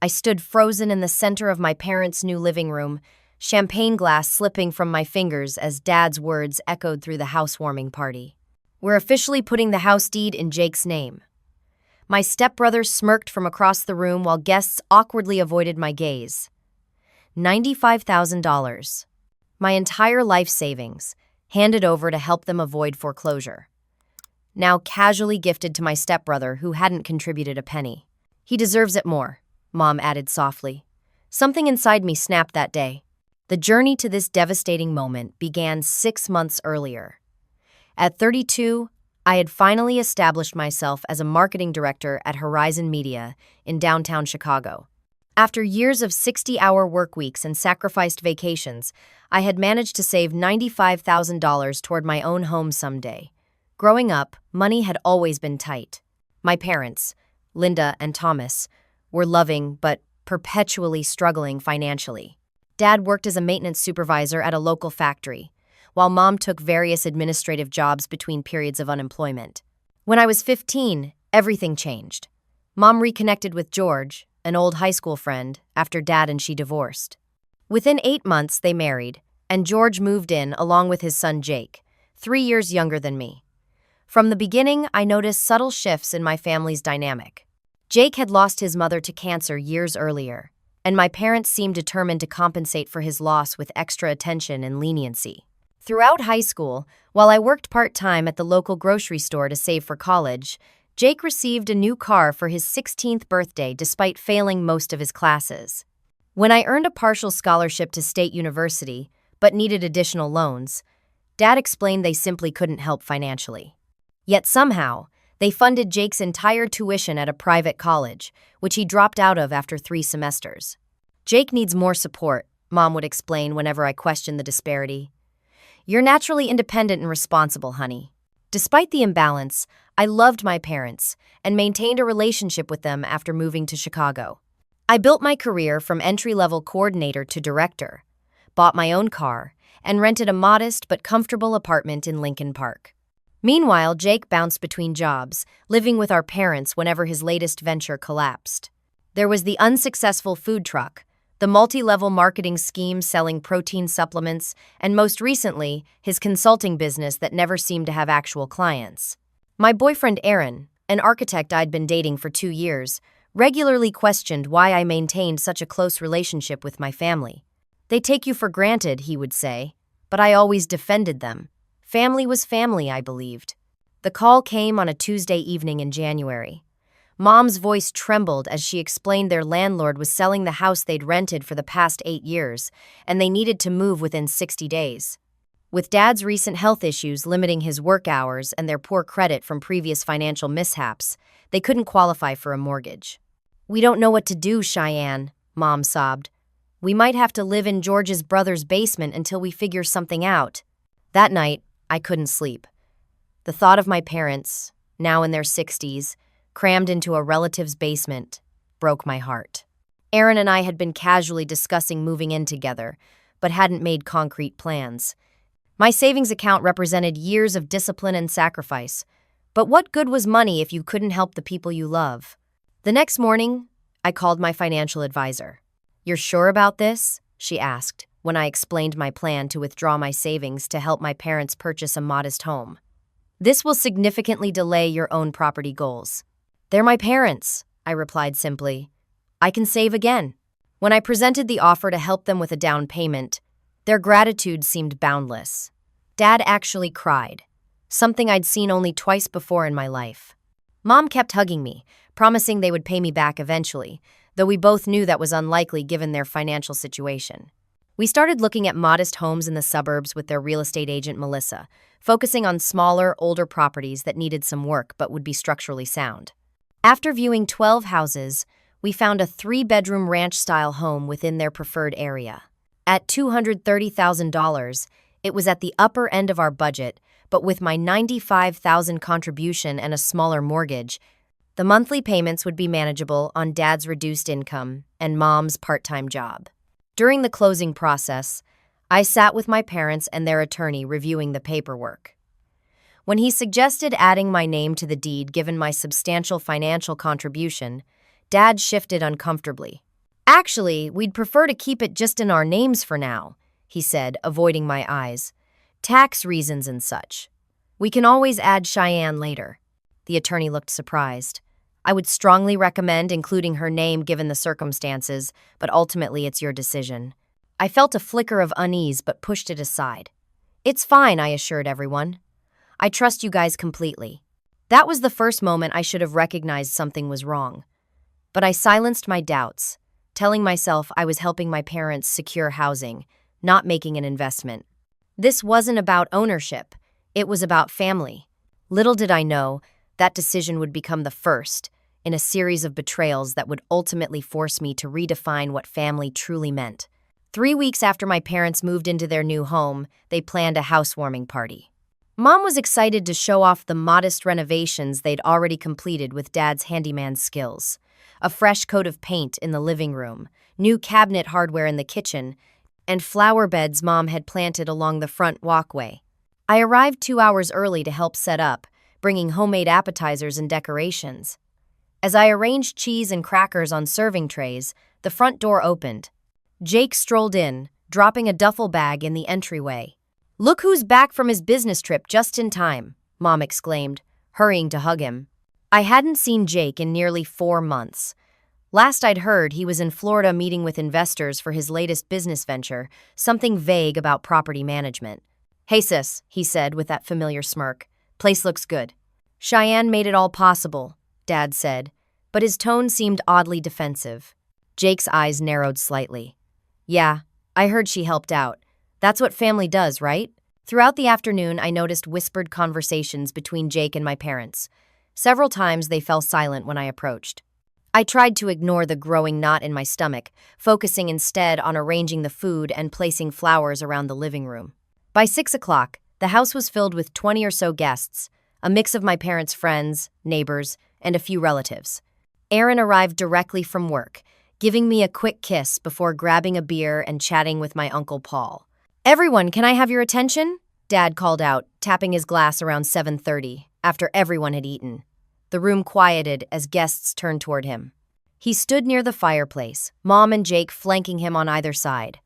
I stood frozen in the center of my parents' new living room, champagne glass slipping from my fingers as Dad's words echoed through the housewarming party. "We're officially putting the house deed in Jake's name." My stepbrother smirked from across the room while guests awkwardly avoided my gaze. $95,000. My entire life savings, handed over to help them avoid foreclosure. Now casually gifted to my stepbrother who hadn't contributed a penny. "He deserves it more," Mom added softly. Something inside me snapped that day. The journey to this devastating moment began 6 months earlier. At 32, I had finally established myself as a marketing director at Horizon Media in downtown Chicago. After years of 60-hour work weeks and sacrificed vacations, I had managed to save $95,000 toward my own home someday. Growing up, money had always been tight. My parents, Linda and Thomas, were loving but perpetually struggling financially. Dad worked as a maintenance supervisor at a local factory, while Mom took various administrative jobs between periods of unemployment. When I was 15, everything changed. Mom reconnected with George, an old high school friend, after Dad and she divorced. Within 8 months, they married, and George moved in along with his son Jake, 3 years younger than me. From the beginning, I noticed subtle shifts in my family's dynamic. Jake had lost his mother to cancer years earlier, and my parents seemed determined to compensate for his loss with extra attention and leniency. Throughout high school, while I worked part-time at the local grocery store to save for college, Jake received a new car for his 16th birthday despite failing most of his classes. When I earned a partial scholarship to State University, but needed additional loans, Dad explained they simply couldn't help financially. Yet somehow, they funded Jake's entire tuition at a private college, which he dropped out of after 3 semesters. "Jake needs more support," Mom would explain whenever I questioned the disparity. "You're naturally independent and responsible, honey." Despite the imbalance, I loved my parents and maintained a relationship with them after moving to Chicago. I built my career from entry-level coordinator to director, bought my own car, and rented a modest but comfortable apartment in Lincoln Park. Meanwhile, Jake bounced between jobs, living with our parents whenever his latest venture collapsed. There was the unsuccessful food truck, the multi-level marketing scheme selling protein supplements, and most recently, his consulting business that never seemed to have actual clients. My boyfriend Aaron, an architect I'd been dating for 2 years, regularly questioned why I maintained such a close relationship with my family. "They take you for granted," he would say, but I always defended them. Family was family, I believed. The call came on a Tuesday evening in January. Mom's voice trembled as she explained their landlord was selling the house they'd rented for the past 8 years, and they needed to move within 60 days. With Dad's recent health issues limiting his work hours and their poor credit from previous financial mishaps, they couldn't qualify for a mortgage. "We don't know what to do, Cheyenne," Mom sobbed. "We might have to live in George's brother's basement until we figure something out." That night, I couldn't sleep. The thought of my parents, now in their 60s, crammed into a relative's basement, broke my heart. Aaron and I had been casually discussing moving in together, but hadn't made concrete plans. My savings account represented years of discipline and sacrifice, but what good was money if you couldn't help the people you love? The next morning, I called my financial advisor. "You're sure about this?" she asked, when I explained my plan to withdraw my savings to help my parents purchase a modest home. "This will significantly delay your own property goals." "They're my parents," I replied simply. "I can save again." When I presented the offer to help them with a down payment, their gratitude seemed boundless. Dad actually cried, something I'd seen only twice before in my life. Mom kept hugging me, promising they would pay me back eventually, though we both knew that was unlikely given their financial situation. We started looking at modest homes in the suburbs with their real estate agent, Melissa, focusing on smaller, older properties that needed some work but would be structurally sound. After viewing 12 houses, we found a 3-bedroom ranch-style home within their preferred area. At $230,000, it was at the upper end of our budget, but with my $95,000 contribution and a smaller mortgage, the monthly payments would be manageable on Dad's reduced income and Mom's part-time job. During the closing process, I sat with my parents and their attorney reviewing the paperwork. When he suggested adding my name to the deed given my substantial financial contribution, Dad shifted uncomfortably. Actually, we'd prefer to keep it just in our names for now, he said, avoiding my eyes. Tax reasons and such. We can always add Cheyenne later. The attorney looked surprised. I would strongly recommend including her name given the circumstances, but ultimately it's your decision. I felt a flicker of unease but pushed it aside. It's fine, I assured everyone. I trust you guys completely. That was the first moment I should have recognized something was wrong. But I silenced my doubts, telling myself I was helping my parents secure housing, not making an investment. This wasn't about ownership. It was about family. Little did I know that decision would become the first in a series of betrayals that would ultimately force me to redefine what family truly meant. 3 weeks after my parents moved into their new home, they planned a housewarming party. Mom was excited to show off the modest renovations they'd already completed with Dad's handyman skills. A fresh coat of paint in the living room, new cabinet hardware in the kitchen, and flower beds Mom had planted along the front walkway. I arrived 2 hours early to help set up, bringing homemade appetizers and decorations. As I arranged cheese and crackers on serving trays, the front door opened. Jake strolled in, dropping a duffel bag in the entryway. "Look who's back from his business trip just in time," Mom exclaimed, hurrying to hug him. I hadn't seen Jake in nearly 4 months. Last I'd heard, he was in Florida meeting with investors for his latest business venture, something vague about property management. "Hey sis," he said with that familiar smirk. "Place looks good." "Cheyenne made it all possible," Dad said, but his tone seemed oddly defensive. Jake's eyes narrowed slightly. "Yeah, I heard she helped out. That's what family does, right?" Throughout the afternoon, I noticed whispered conversations between Jake and my parents. Several times they fell silent when I approached. I tried to ignore the growing knot in my stomach, focusing instead on arranging the food and placing flowers around the living room. By 6 o'clock, the house was filled with 20 or so guests, a mix of my parents' friends, neighbors, and a few relatives. Aaron arrived directly from work, giving me a quick kiss before grabbing a beer and chatting with my Uncle Paul. "Everyone, can I have your attention?" Dad called out, tapping his glass around 7:30, after everyone had eaten. The room quieted as guests turned toward him. He stood near the fireplace, Mom and Jake flanking him on either side.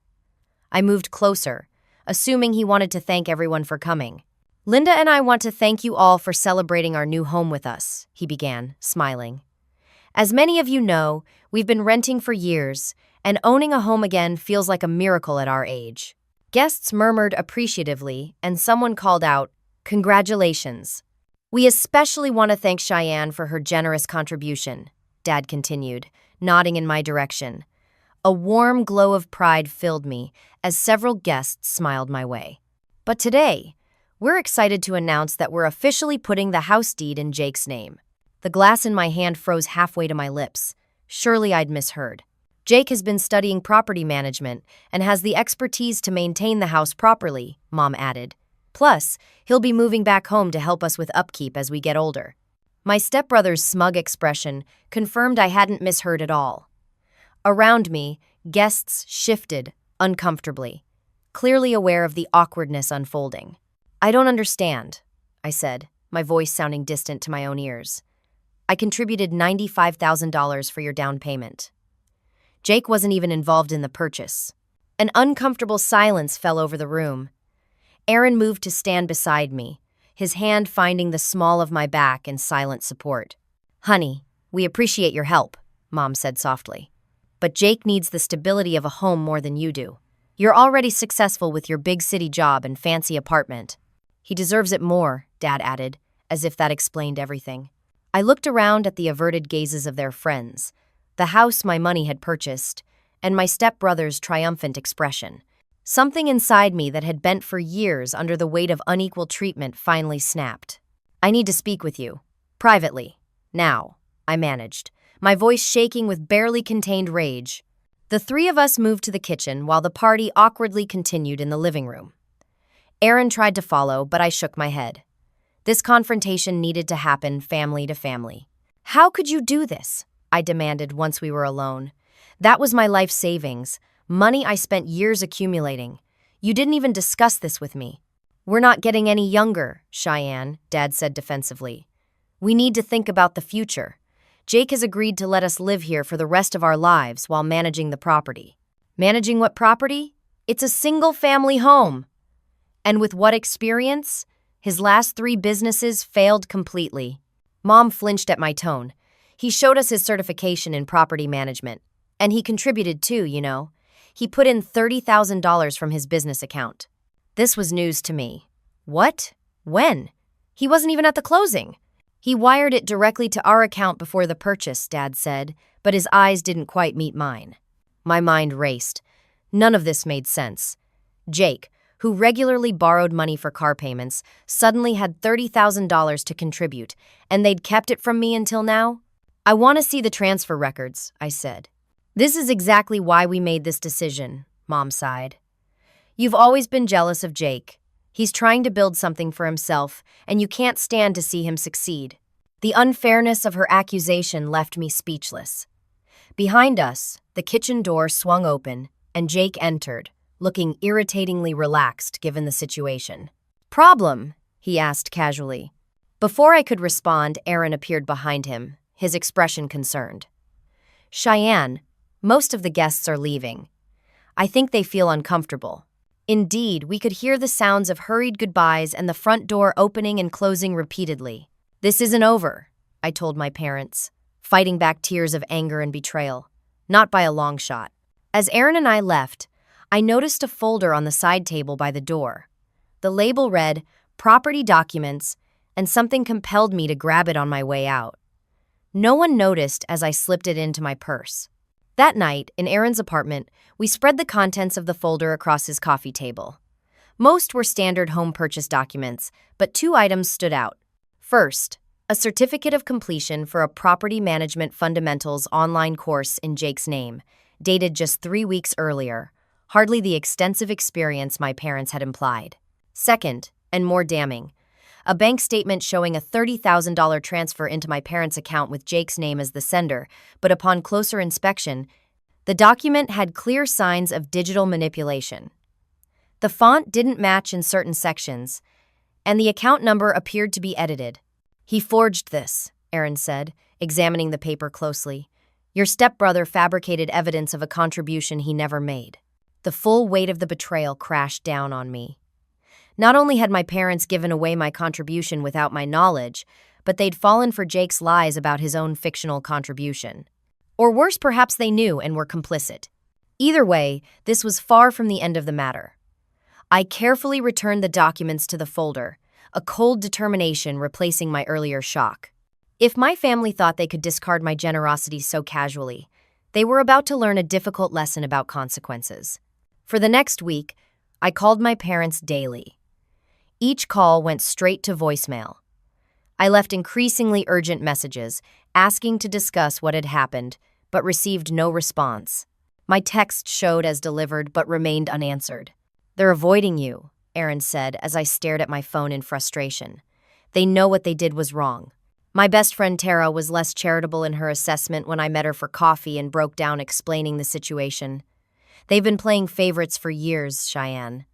I moved closer, assuming he wanted to thank everyone for coming. "Linda and I want to thank you all for celebrating our new home with us," he began, smiling. "As many of you know, we've been renting for years, and owning a home again feels like a miracle at our age." Guests murmured appreciatively, and someone called out, "Congratulations." "We especially want to thank Cheyenne for her generous contribution," Dad continued, nodding in my direction. A warm glow of pride filled me as several guests smiled my way. But today, we're excited to announce that we're officially putting the house deed in Jake's name. The glass in my hand froze halfway to my lips. Surely I'd misheard. "Jake has been studying property management and has the expertise to maintain the house properly," Mom added. "Plus, he'll be moving back home to help us with upkeep as we get older." My stepbrother's smug expression confirmed I hadn't misheard at all. Around me, guests shifted uncomfortably, clearly aware of the awkwardness unfolding. "I don't understand," I said, my voice sounding distant to my own ears. "I contributed $95,000 for your down payment." Jake wasn't even involved in the purchase. An uncomfortable silence fell over the room. Aaron moved to stand beside me, his hand finding the small of my back in silent support. "Honey, we appreciate your help," Mom said softly. "But Jake needs the stability of a home more than you do. You're already successful with your big city job and fancy apartment." "He deserves it more," Dad added, as if that explained everything. I looked around at the averted gazes of their friends, the house my money had purchased, and my stepbrother's triumphant expression. Something inside me that had bent for years under the weight of unequal treatment finally snapped. "I need to speak with you. Privately. Now," I managed, my voice shaking with barely contained rage. The three of us moved to the kitchen while the party awkwardly continued in the living room. Aaron tried to follow, but I shook my head. This confrontation needed to happen family to family. "How could you do this?" I demanded once we were alone. "That was my life savings, money I spent years accumulating. You didn't even discuss this with me." "We're not getting any younger, Cheyenne," Dad said defensively. "We need to think about the future. Jake has agreed to let us live here for the rest of our lives while managing the property. Managing what property? It's a single-family home. And with what experience? His last 3 businesses failed completely. Mom flinched at my tone. He showed us his certification in property management. And he contributed too, you know. He put in $30,000 from his business account. This was news to me. What? When? He wasn't even at the closing. He wired it directly to our account before the purchase, Dad said, but his eyes didn't quite meet mine. My mind raced. None of this made sense. Jake, who regularly borrowed money for car payments, suddenly had $30,000 to contribute, and they'd kept it from me until now? I want to see the transfer records, I said. This is exactly why we made this decision, Mom sighed. You've always been jealous of Jake. He's trying to build something for himself, and you can't stand to see him succeed. The unfairness of her accusation left me speechless. Behind us, the kitchen door swung open, and Jake entered, looking irritatingly relaxed given the situation. Problem? He asked casually. Before I could respond, Aaron appeared behind him, his expression concerned. Cheyenne, most of the guests are leaving. I think they feel uncomfortable. Indeed, we could hear the sounds of hurried goodbyes and the front door opening and closing repeatedly. This isn't over, I told my parents, fighting back tears of anger and betrayal. Not by a long shot. As Aaron and I left, I noticed a folder on the side table by the door. The label read, Property Documents, and something compelled me to grab it on my way out. No one noticed as I slipped it into my purse. That night, in Aaron's apartment, we spread the contents of the folder across his coffee table. Most were standard home purchase documents, but 2 items stood out. First, a certificate of completion for a property management fundamentals online course in Jake's name, dated just 3 weeks earlier, hardly the extensive experience my parents had implied. Second, and more damning, a bank statement showing a $30,000 transfer into my parents' account with Jake's name as the sender, but upon closer inspection, the document had clear signs of digital manipulation. The font didn't match in certain sections, and the account number appeared to be edited. He forged this, Aaron said, examining the paper closely. Your stepbrother fabricated evidence of a contribution he never made. The full weight of the betrayal crashed down on me. Not only had my parents given away my contribution without my knowledge, but they'd fallen for Jake's lies about his own fictional contribution. Or worse, perhaps they knew and were complicit. Either way, this was far from the end of the matter. I carefully returned the documents to the folder, a cold determination replacing my earlier shock. If my family thought they could discard my generosity so casually, they were about to learn a difficult lesson about consequences. For the next week, I called my parents daily. Each call went straight to voicemail. I left increasingly urgent messages, asking to discuss what had happened, but received no response. My text showed as delivered but remained unanswered. They're avoiding you, Aaron said as I stared at my phone in frustration. They know what they did was wrong. My best friend Tara was less charitable in her assessment when I met her for coffee and broke down explaining the situation. They've been playing favorites for years, Cheyenne.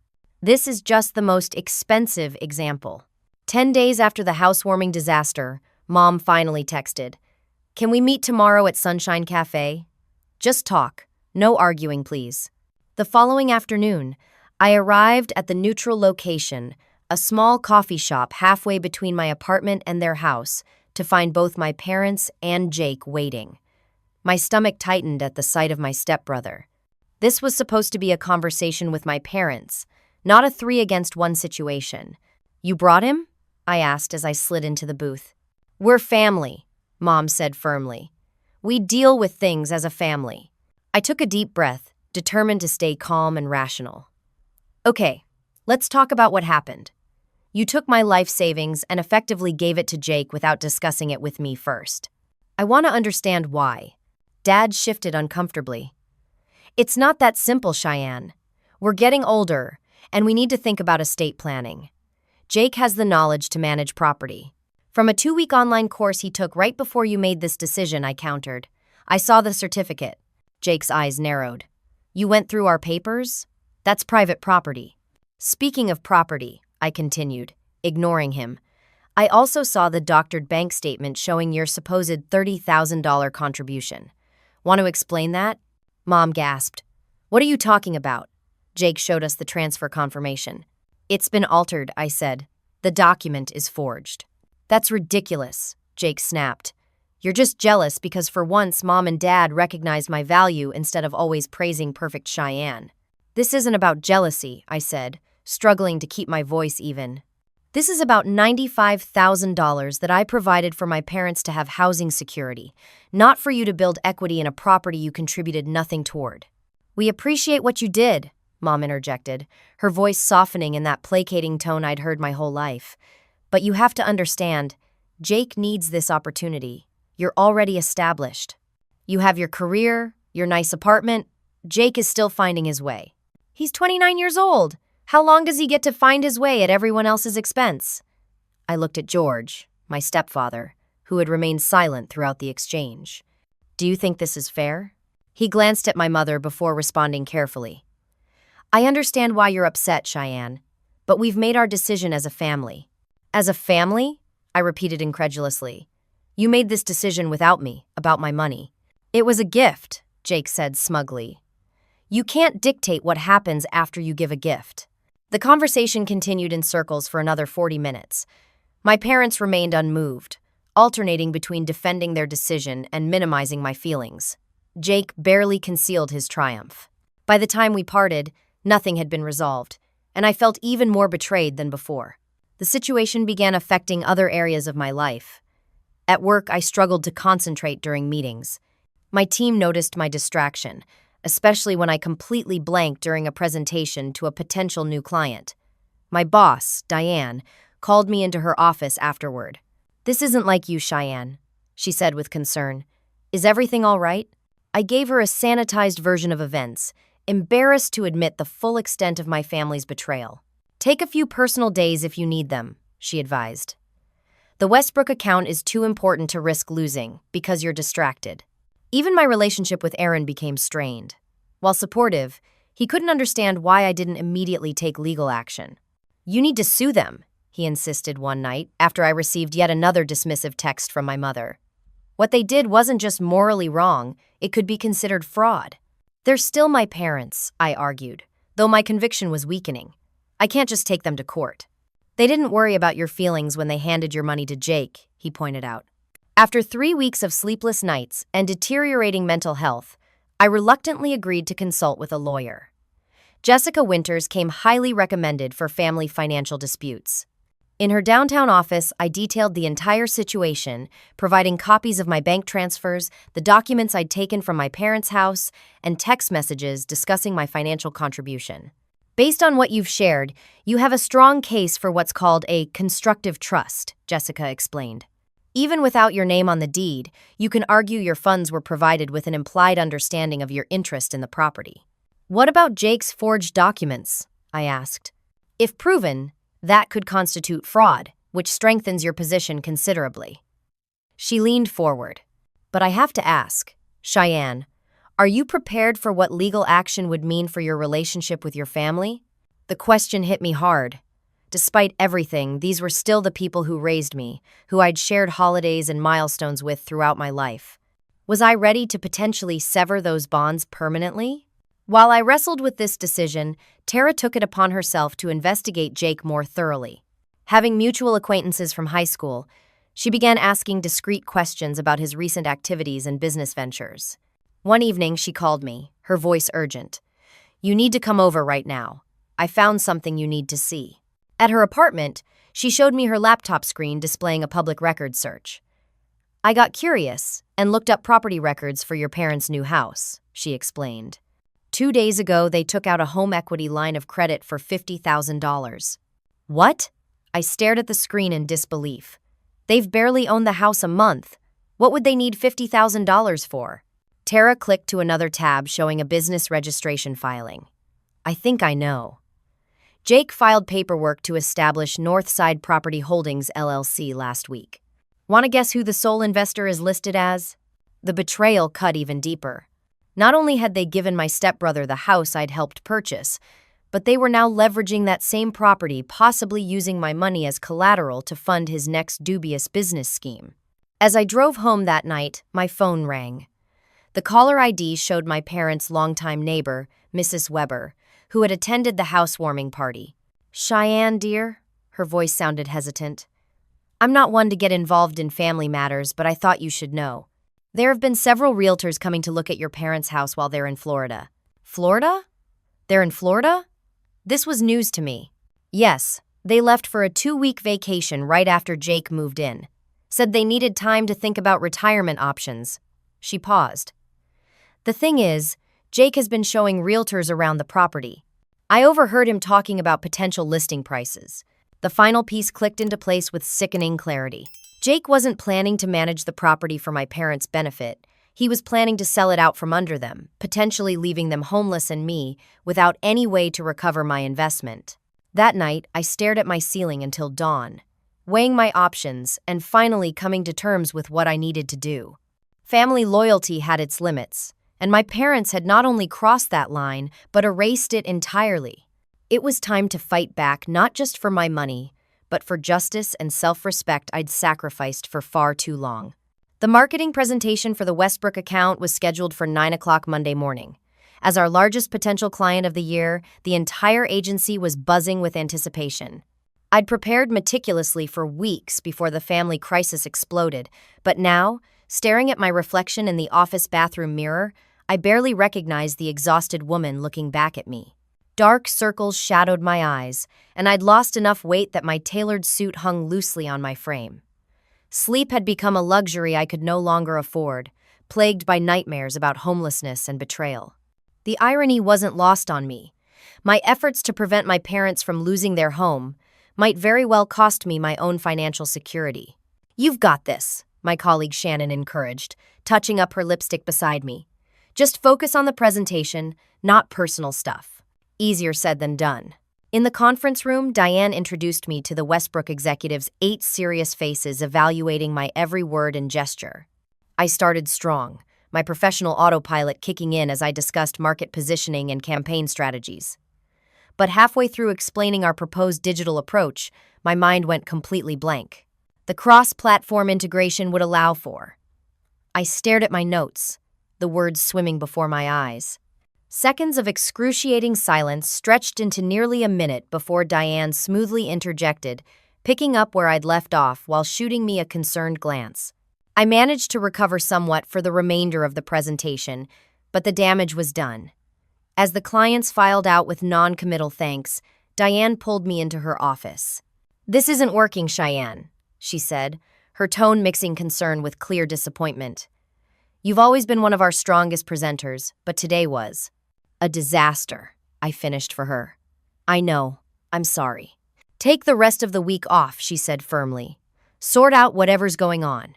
This is just the most expensive example. 10 days after the housewarming disaster, Mom finally texted, Can we meet tomorrow at Sunshine Cafe? Just talk. No arguing, please. The following afternoon, I arrived at the neutral location, a small coffee shop halfway between my apartment and their house, to find both my parents and Jake waiting. My stomach tightened at the sight of my stepbrother. This was supposed to be a conversation with my parents, not a 3-against-1 situation. You brought him? I asked as I slid into the booth. We're family, Mom said firmly. We deal with things as a family. I took a deep breath, determined to stay calm and rational. Okay, let's talk about what happened. You took my life savings and effectively gave it to Jake without discussing it with me first. I want to understand why. Dad shifted uncomfortably. It's not that simple, Cheyenne. We're getting older, and we need to think about estate planning. Jake has the knowledge to manage property. From a 2-week online course he took right before you made this decision, I countered. I saw the certificate. Jake's eyes narrowed. You went through our papers? That's private property. Speaking of property, I continued, ignoring him, I also saw the doctored bank statement showing your supposed $30,000 contribution. Want to explain that? Mom gasped. What are you talking about? Jake showed us the transfer confirmation. It's been altered, I said. The document is forged. That's ridiculous, Jake snapped. You're just jealous because for once Mom and Dad recognized my value instead of always praising perfect Cheyenne. This isn't about jealousy, I said, struggling to keep my voice even. This is about $95,000 that I provided for my parents to have housing security, not for you to build equity in a property you contributed nothing toward. We appreciate what you did, Mom interjected, her voice softening in that placating tone I'd heard my whole life. But you have to understand, Jake needs this opportunity. You're already established. You have your career, your nice apartment. Jake is still finding his way. He's 29 years old. How long does he get to find his way at everyone else's expense? I looked at George, my stepfather, who had remained silent throughout the exchange. Do you think this is fair? He glanced at my mother before responding carefully. I understand why you're upset, Cheyenne, but we've made our decision as a family. As a family? I repeated incredulously. You made this decision without me, about my money. It was a gift, Jake said smugly. You can't dictate what happens after you give a gift. The conversation continued in circles for another 40 minutes. My parents remained unmoved, alternating between defending their decision and minimizing my feelings. Jake barely concealed his triumph. By the time we parted, nothing had been resolved, and I felt even more betrayed than before. The situation began affecting other areas of my life. At work, I struggled to concentrate during meetings. My team noticed my distraction, especially when I completely blanked during a presentation to a potential new client. My boss, Diane, called me into her office afterward. This isn't like you, Cheyenne, she said with concern. Is everything all right? I gave her a sanitized version of events, embarrassed to admit the full extent of my family's betrayal. Take a few personal days if you need them, she advised. The Westbrook account is too important to risk losing because you're distracted. Even my relationship with Aaron became strained. While supportive, he couldn't understand why I didn't immediately take legal action. You need to sue them, he insisted one night after I received yet another dismissive text from my mother. What they did wasn't just morally wrong, it could be considered fraud. They're still my parents, I argued, though my conviction was weakening. I can't just take them to court. They didn't worry about your feelings when they handed your money to Jake, he pointed out. After 3 weeks of sleepless nights and deteriorating mental health, I reluctantly agreed to consult with a lawyer. Jessica Winters came highly recommended for family financial disputes. In her downtown office, I detailed the entire situation, providing copies of my bank transfers, the documents I'd taken from my parents' house, and text messages discussing my financial contribution. Based on what you've shared, you have a strong case for what's called a constructive trust, Jessica explained. Even without your name on the deed, you can argue your funds were provided with an implied understanding of your interest in the property. What about Jake's forged documents? I asked. If proven, that could constitute fraud, which strengthens your position considerably. She leaned forward. But I have to ask, Cheyenne, are you prepared for what legal action would mean for your relationship with your family? The question hit me hard. Despite everything, these were still the people who raised me, who I'd shared holidays and milestones with throughout my life. Was I ready to potentially sever those bonds permanently? While I wrestled with this decision, Tara took it upon herself to investigate Jake more thoroughly. Having mutual acquaintances from high school, she began asking discreet questions about his recent activities and business ventures. One evening, she called me, her voice urgent. You need to come over right now. I found something you need to see. At her apartment, she showed me her laptop screen displaying a public records search. I got curious and looked up property records for your parents' new house, she explained. 2 days ago, they took out a home equity line of credit for $50,000. What? I stared at the screen in disbelief. They've barely owned the house a month. What would they need $50,000 for? Tara clicked to another tab showing a business registration filing. I think I know. Jake filed paperwork to establish Northside Property Holdings LLC last week. Want to guess who the sole investor is listed as? The betrayal cut even deeper. Not only had they given my stepbrother the house I'd helped purchase, but they were now leveraging that same property, possibly using my money as collateral to fund his next dubious business scheme. As I drove home that night, my phone rang. The caller ID showed my parents' longtime neighbor, Mrs. Weber, who had attended the housewarming party. "Cheyenne, dear?" Her voice sounded hesitant. "I'm not one to get involved in family matters, but I thought you should know. There have been several realtors coming to look at your parents' house while they're in Florida." "Florida? They're in Florida?" This was news to me. "Yes, they left for a 2-week vacation right after Jake moved in. Said they needed time to think about retirement options." She paused. "The thing is, Jake has been showing realtors around the property. I overheard him talking about potential listing prices." The final piece clicked into place with sickening clarity. Jake wasn't planning to manage the property for my parents' benefit. He was planning to sell it out from under them, potentially leaving them homeless and me without any way to recover my investment. That night, I stared at my ceiling until dawn, weighing my options and finally coming to terms with what I needed to do. Family loyalty had its limits, and my parents had not only crossed that line, but erased it entirely. It was time to fight back, not just for my money, but for justice and self-respect I'd sacrificed for far too long. The marketing presentation for the Westbrook account was scheduled for 9 o'clock Monday morning. As our largest potential client of the year, the entire agency was buzzing with anticipation. I'd prepared meticulously for weeks before the family crisis exploded, but now, staring at my reflection in the office bathroom mirror, I barely recognized the exhausted woman looking back at me. Dark circles shadowed my eyes, and I'd lost enough weight that my tailored suit hung loosely on my frame. Sleep had become a luxury I could no longer afford, plagued by nightmares about homelessness and betrayal. The irony wasn't lost on me. My efforts to prevent my parents from losing their home might very well cost me my own financial security. "You've got this," my colleague Shannon encouraged, touching up her lipstick beside me. "Just focus on the presentation, not personal stuff." Easier said than done. In the conference room, Diane introduced me to the Westbrook executive's 8 serious faces evaluating my every word and gesture. I started strong, my professional autopilot kicking in as I discussed market positioning and campaign strategies. But halfway through explaining our proposed digital approach, my mind went completely blank. The cross-platform integration would allow for. I stared at my notes, the words swimming before my eyes. Seconds of excruciating silence stretched into nearly a minute before Diane smoothly interjected, picking up where I'd left off while shooting me a concerned glance. I managed to recover somewhat for the remainder of the presentation, but the damage was done. As the clients filed out with non-committal thanks, Diane pulled me into her office. "This isn't working, Cheyenne," she said, her tone mixing concern with clear disappointment. "You've always been one of our strongest presenters, but today was a disaster," I finished for her. "I know. I'm sorry." "Take the rest of the week off," she said firmly. "Sort out whatever's going on.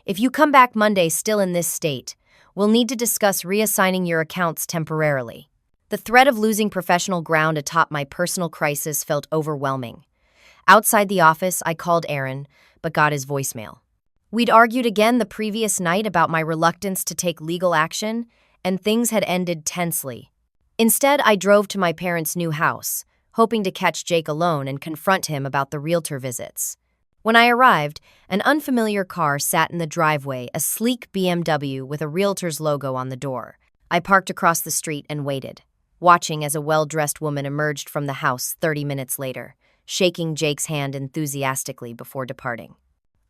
If you come back Monday still in this state, we'll need to discuss reassigning your accounts temporarily." The threat of losing professional ground atop my personal crisis felt overwhelming. Outside the office, I called Aaron, but got his voicemail. We'd argued again the previous night about my reluctance to take legal action, and things had ended tensely. Instead, I drove to my parents' new house, hoping to catch Jake alone and confront him about the realtor visits. When I arrived, an unfamiliar car sat in the driveway, a sleek BMW with a realtor's logo on the door. I parked across the street and waited, watching as a well-dressed woman emerged from the house 30 minutes later, shaking Jake's hand enthusiastically before departing.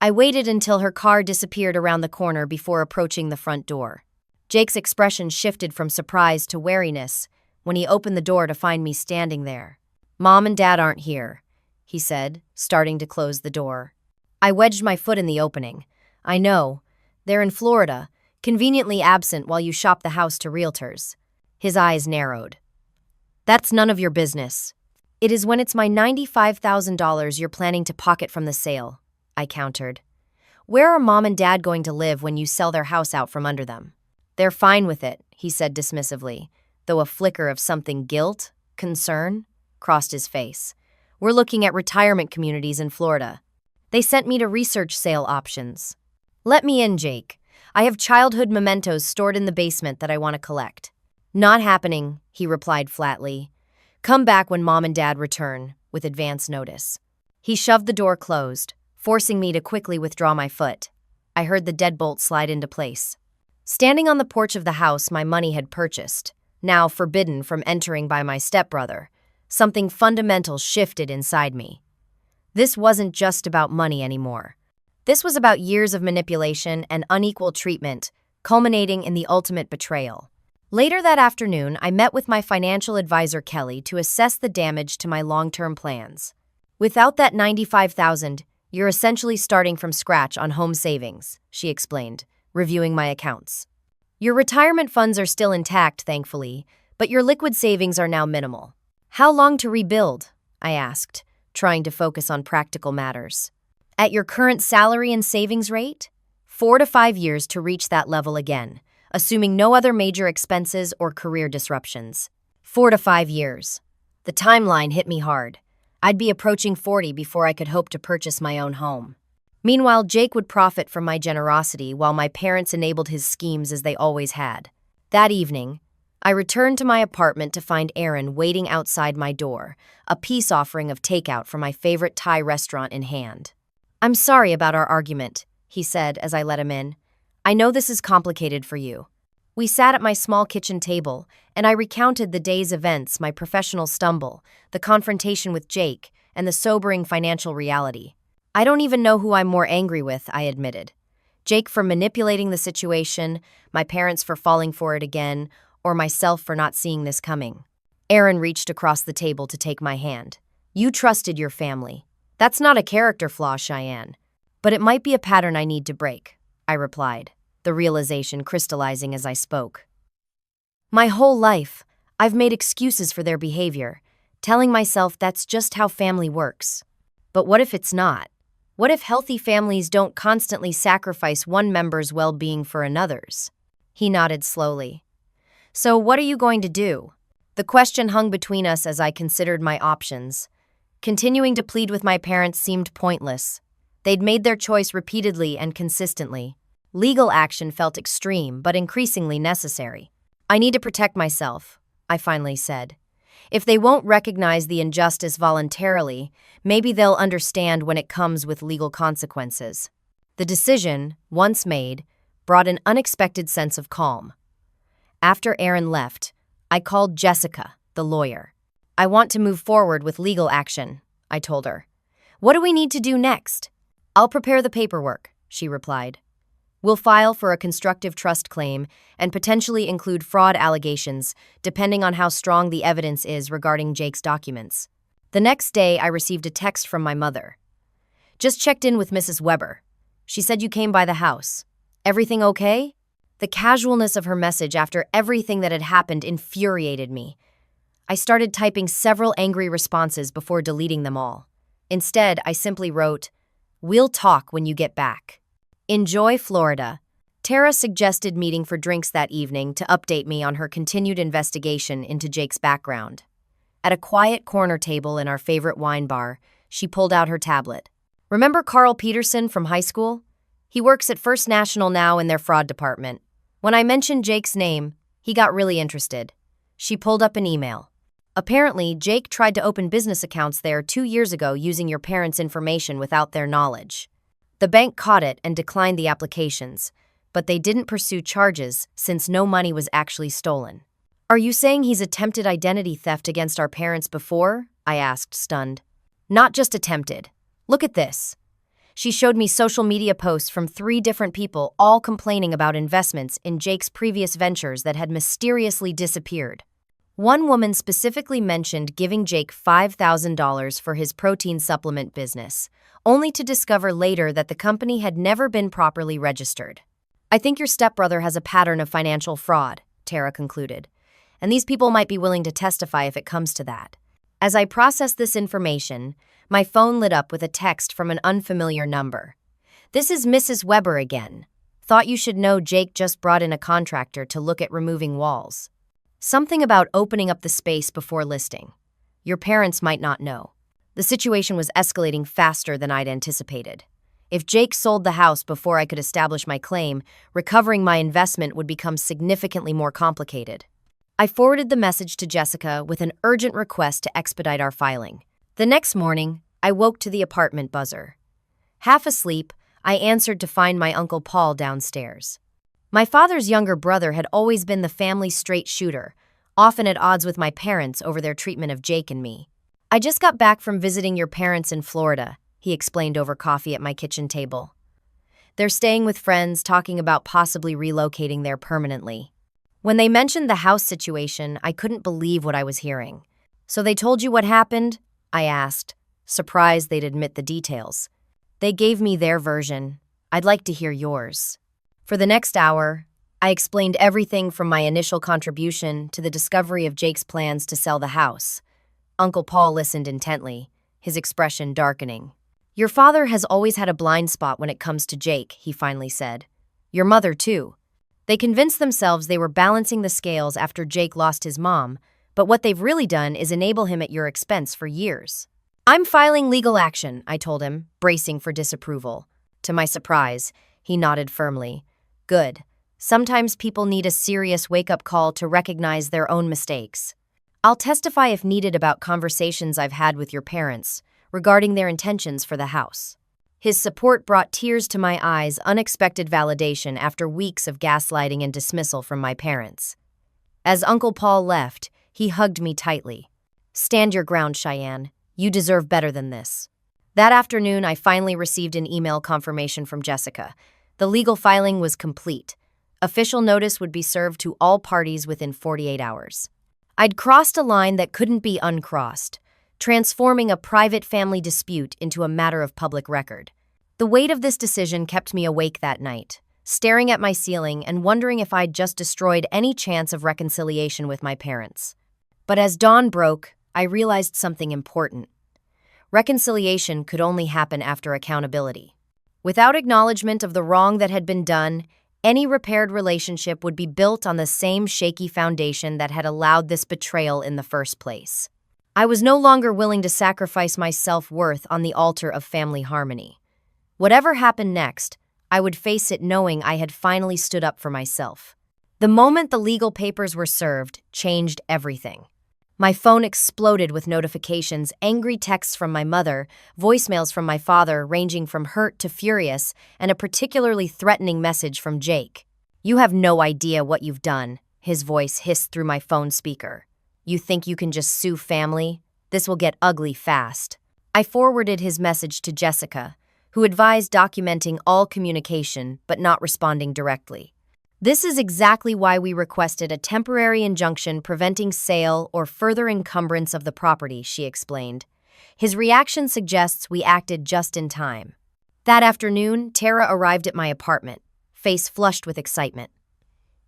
I waited until her car disappeared around the corner before approaching the front door. Jake's expression shifted from surprise to wariness when he opened the door to find me standing there. "Mom and Dad aren't here," he said, starting to close the door. I wedged my foot in the opening. "I know. They're in Florida, conveniently absent while you shop the house to realtors." His eyes narrowed. "That's none of your business." "It is when it's my $95,000 you're planning to pocket from the sale," I countered. "Where are Mom and Dad going to live when you sell their house out from under them?" "They're fine with it," he said dismissively, though a flicker of something concern, crossed his face. "We're looking at retirement communities in Florida. They sent me to research sale options." "Let me in, Jake. I have childhood mementos stored in the basement that I want to collect." "Not happening," he replied flatly. Come back when Mom and Dad return, with advance notice. He shoved the door closed, forcing me to quickly withdraw my foot. I heard the deadbolt slide into place. Standing on the porch of the house my money had purchased, now forbidden from entering by my stepbrother, something fundamental shifted inside me. This wasn't just about money anymore. This was about years of manipulation and unequal treatment, culminating in the ultimate betrayal. Later that afternoon, I met with my financial advisor Kelly to assess the damage to my long-term plans. Without that $95,000, you're essentially starting from scratch on home savings, she explained, reviewing my accounts. Your retirement funds are still intact, thankfully, but your liquid savings are now minimal. How long to rebuild? I asked, trying to focus on practical matters. At your current salary and savings rate? 4 to 5 years to reach that level again, assuming no other major expenses or career disruptions. 4 to 5 years. The timeline hit me hard. I'd be approaching 40 before I could hope to purchase my own home. Meanwhile, Jake would profit from my generosity while my parents enabled his schemes as they always had. That evening, I returned to my apartment to find Aaron waiting outside my door, a peace offering of takeout from my favorite Thai restaurant in hand. "I'm sorry about our argument," he said as I let him in. "I know this is complicated for you." We sat at my small kitchen table, and I recounted the day's events, my professional stumble, the confrontation with Jake, and the sobering financial reality. "I don't even know who I'm more angry with," I admitted. Jake for manipulating the situation, my parents for falling for it again, or myself for not seeing this coming. Aaron reached across the table to take my hand. "You trusted your family. That's not a character flaw, Cheyenne. But it might be a pattern I need to break," I replied, the realization crystallizing as I spoke. My whole life, I've made excuses for their behavior, telling myself that's just how family works. But what if it's not? What if healthy families don't constantly sacrifice one member's well-being for another's? He nodded slowly. "So what are you going to do?" The question hung between us as I considered my options. Continuing to plead with my parents seemed pointless. They'd made their choice repeatedly and consistently. Legal action felt extreme, but increasingly necessary. "I need to protect myself," I finally said. "If they won't recognize the injustice voluntarily, maybe they'll understand when it comes with legal consequences." The decision, once made, brought an unexpected sense of calm. After Aaron left, I called Jessica, the lawyer. "I want to move forward with legal action," I told her. "What do we need to do next?" "I'll prepare the paperwork," she replied. "We'll file for a constructive trust claim and potentially include fraud allegations, depending on how strong the evidence is regarding Jake's documents." The next day, I received a text from my mother. "Just checked in with Mrs. Weber. She said you came by the house. Everything okay?" The casualness of her message after everything that had happened infuriated me. I started typing several angry responses before deleting them all. Instead, I simply wrote, "We'll talk when you get back. Enjoy Florida." Tara suggested meeting for drinks that evening to update me on her continued investigation into Jake's background. At a quiet corner table in our favorite wine bar, she pulled out her tablet. "Remember Carl Peterson from high school? He works at First National now in their fraud department. When I mentioned Jake's name, he got really interested." She pulled up an email. "Apparently, Jake tried to open business accounts there 2 years ago using your parents' information without their knowledge. The bank caught it and declined the applications, but they didn't pursue charges since no money was actually stolen." "Are you saying he's attempted identity theft against our parents before?" I asked, stunned. "Not just attempted. Look at this." She showed me social media posts from 3 different people, all complaining about investments in Jake's previous ventures that had mysteriously disappeared. One woman specifically mentioned giving Jake $5,000 for his protein supplement business, only to discover later that the company had never been properly registered. "I think your stepbrother has a pattern of financial fraud," Tara concluded, "and these people might be willing to testify if it comes to that." As I processed this information, my phone lit up with a text from an unfamiliar number. "This is Mrs. Weber again. Thought you should know Jake just brought in a contractor to look at removing walls. Something about opening up the space before listing. Your parents might not know." The situation was escalating faster than I'd anticipated. If Jake sold the house before I could establish my claim, recovering my investment would become significantly more complicated. I forwarded the message to Jessica with an urgent request to expedite our filing. The next morning, I woke to the apartment buzzer. Half asleep, I answered to find my Uncle Paul downstairs. My father's younger brother had always been the family's straight shooter, often at odds with my parents over their treatment of Jake and me. "I just got back from visiting your parents in Florida," he explained over coffee at my kitchen table. "They're staying with friends, talking about possibly relocating there permanently." When they mentioned the house situation, I couldn't believe what I was hearing. "So they told you what happened?" I asked, surprised they'd admit the details. "They gave me their version. I'd like to hear yours." For the next hour, I explained everything from my initial contribution to the discovery of Jake's plans to sell the house. Uncle Paul listened intently, his expression darkening. "Your father has always had a blind spot when it comes to Jake," he finally said. "Your mother, too. They convinced themselves they were balancing the scales after Jake lost his mom, but what they've really done is enable him at your expense for years." "I'm filing legal action," I told him, bracing for disapproval. To my surprise, he nodded firmly. "Good. Sometimes people need a serious wake-up call to recognize their own mistakes. I'll testify if needed about conversations I've had with your parents regarding their intentions for the house." His support brought tears to my eyes, unexpected validation after weeks of gaslighting and dismissal from my parents. As Uncle Paul left, he hugged me tightly. "Stand your ground, Cheyenne. You deserve better than this." That afternoon, I finally received an email confirmation from Jessica. The legal filing was complete. Official notice would be served to all parties within 48 hours. I'd crossed a line that couldn't be uncrossed, transforming a private family dispute into a matter of public record. The weight of this decision kept me awake that night, staring at my ceiling and wondering if I'd just destroyed any chance of reconciliation with my parents. But as dawn broke, I realized something important. Reconciliation could only happen after accountability. Without acknowledgement of the wrong that had been done, any repaired relationship would be built on the same shaky foundation that had allowed this betrayal in the first place. I was no longer willing to sacrifice my self-worth on the altar of family harmony. Whatever happened next, I would face it knowing I had finally stood up for myself. The moment the legal papers were served changed everything. My phone exploded with notifications, angry texts from my mother, voicemails from my father ranging from hurt to furious, and a particularly threatening message from Jake. "You have no idea what you've done," his voice hissed through my phone speaker. "You think you can just sue family? This will get ugly fast." I forwarded his message to Jessica, who advised documenting all communication but not responding directly. "This is exactly why we requested a temporary injunction preventing sale or further encumbrance of the property," she explained. His reaction suggests we acted just in time. That afternoon, Tara arrived at my apartment, face flushed with excitement.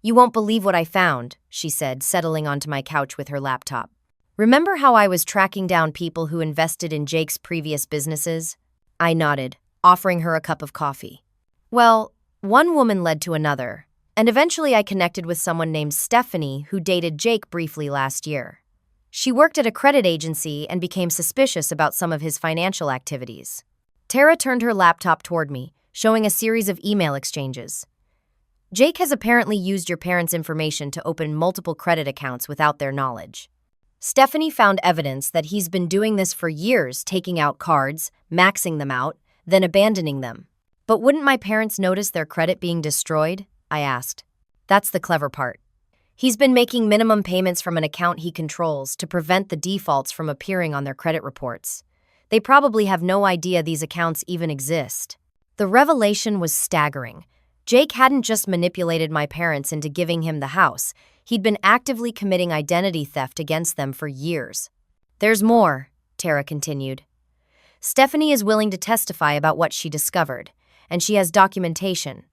"You won't believe what I found," she said, settling onto my couch with her laptop. "Remember how I was tracking down people who invested in Jake's previous businesses?" I nodded, offering her a cup of coffee. "Well, one woman led to another, and eventually I connected with someone named Stephanie who dated Jake briefly last year. She worked at a credit agency and became suspicious about some of his financial activities." Tara turned her laptop toward me, showing a series of email exchanges. "Jake has apparently used your parents' information to open multiple credit accounts without their knowledge. Stephanie found evidence that he's been doing this for years, taking out cards, maxing them out, then abandoning them. But wouldn't my parents notice their credit being destroyed?" I asked. "That's the clever part. He's been making minimum payments from an account he controls to prevent the defaults from appearing on their credit reports. They probably have no idea these accounts even exist." The revelation was staggering. Jake hadn't just manipulated my parents into giving him the house. He'd been actively committing identity theft against them for years. "There's more," Tara continued. "Stephanie is willing to testify about what she discovered, and she has documentation.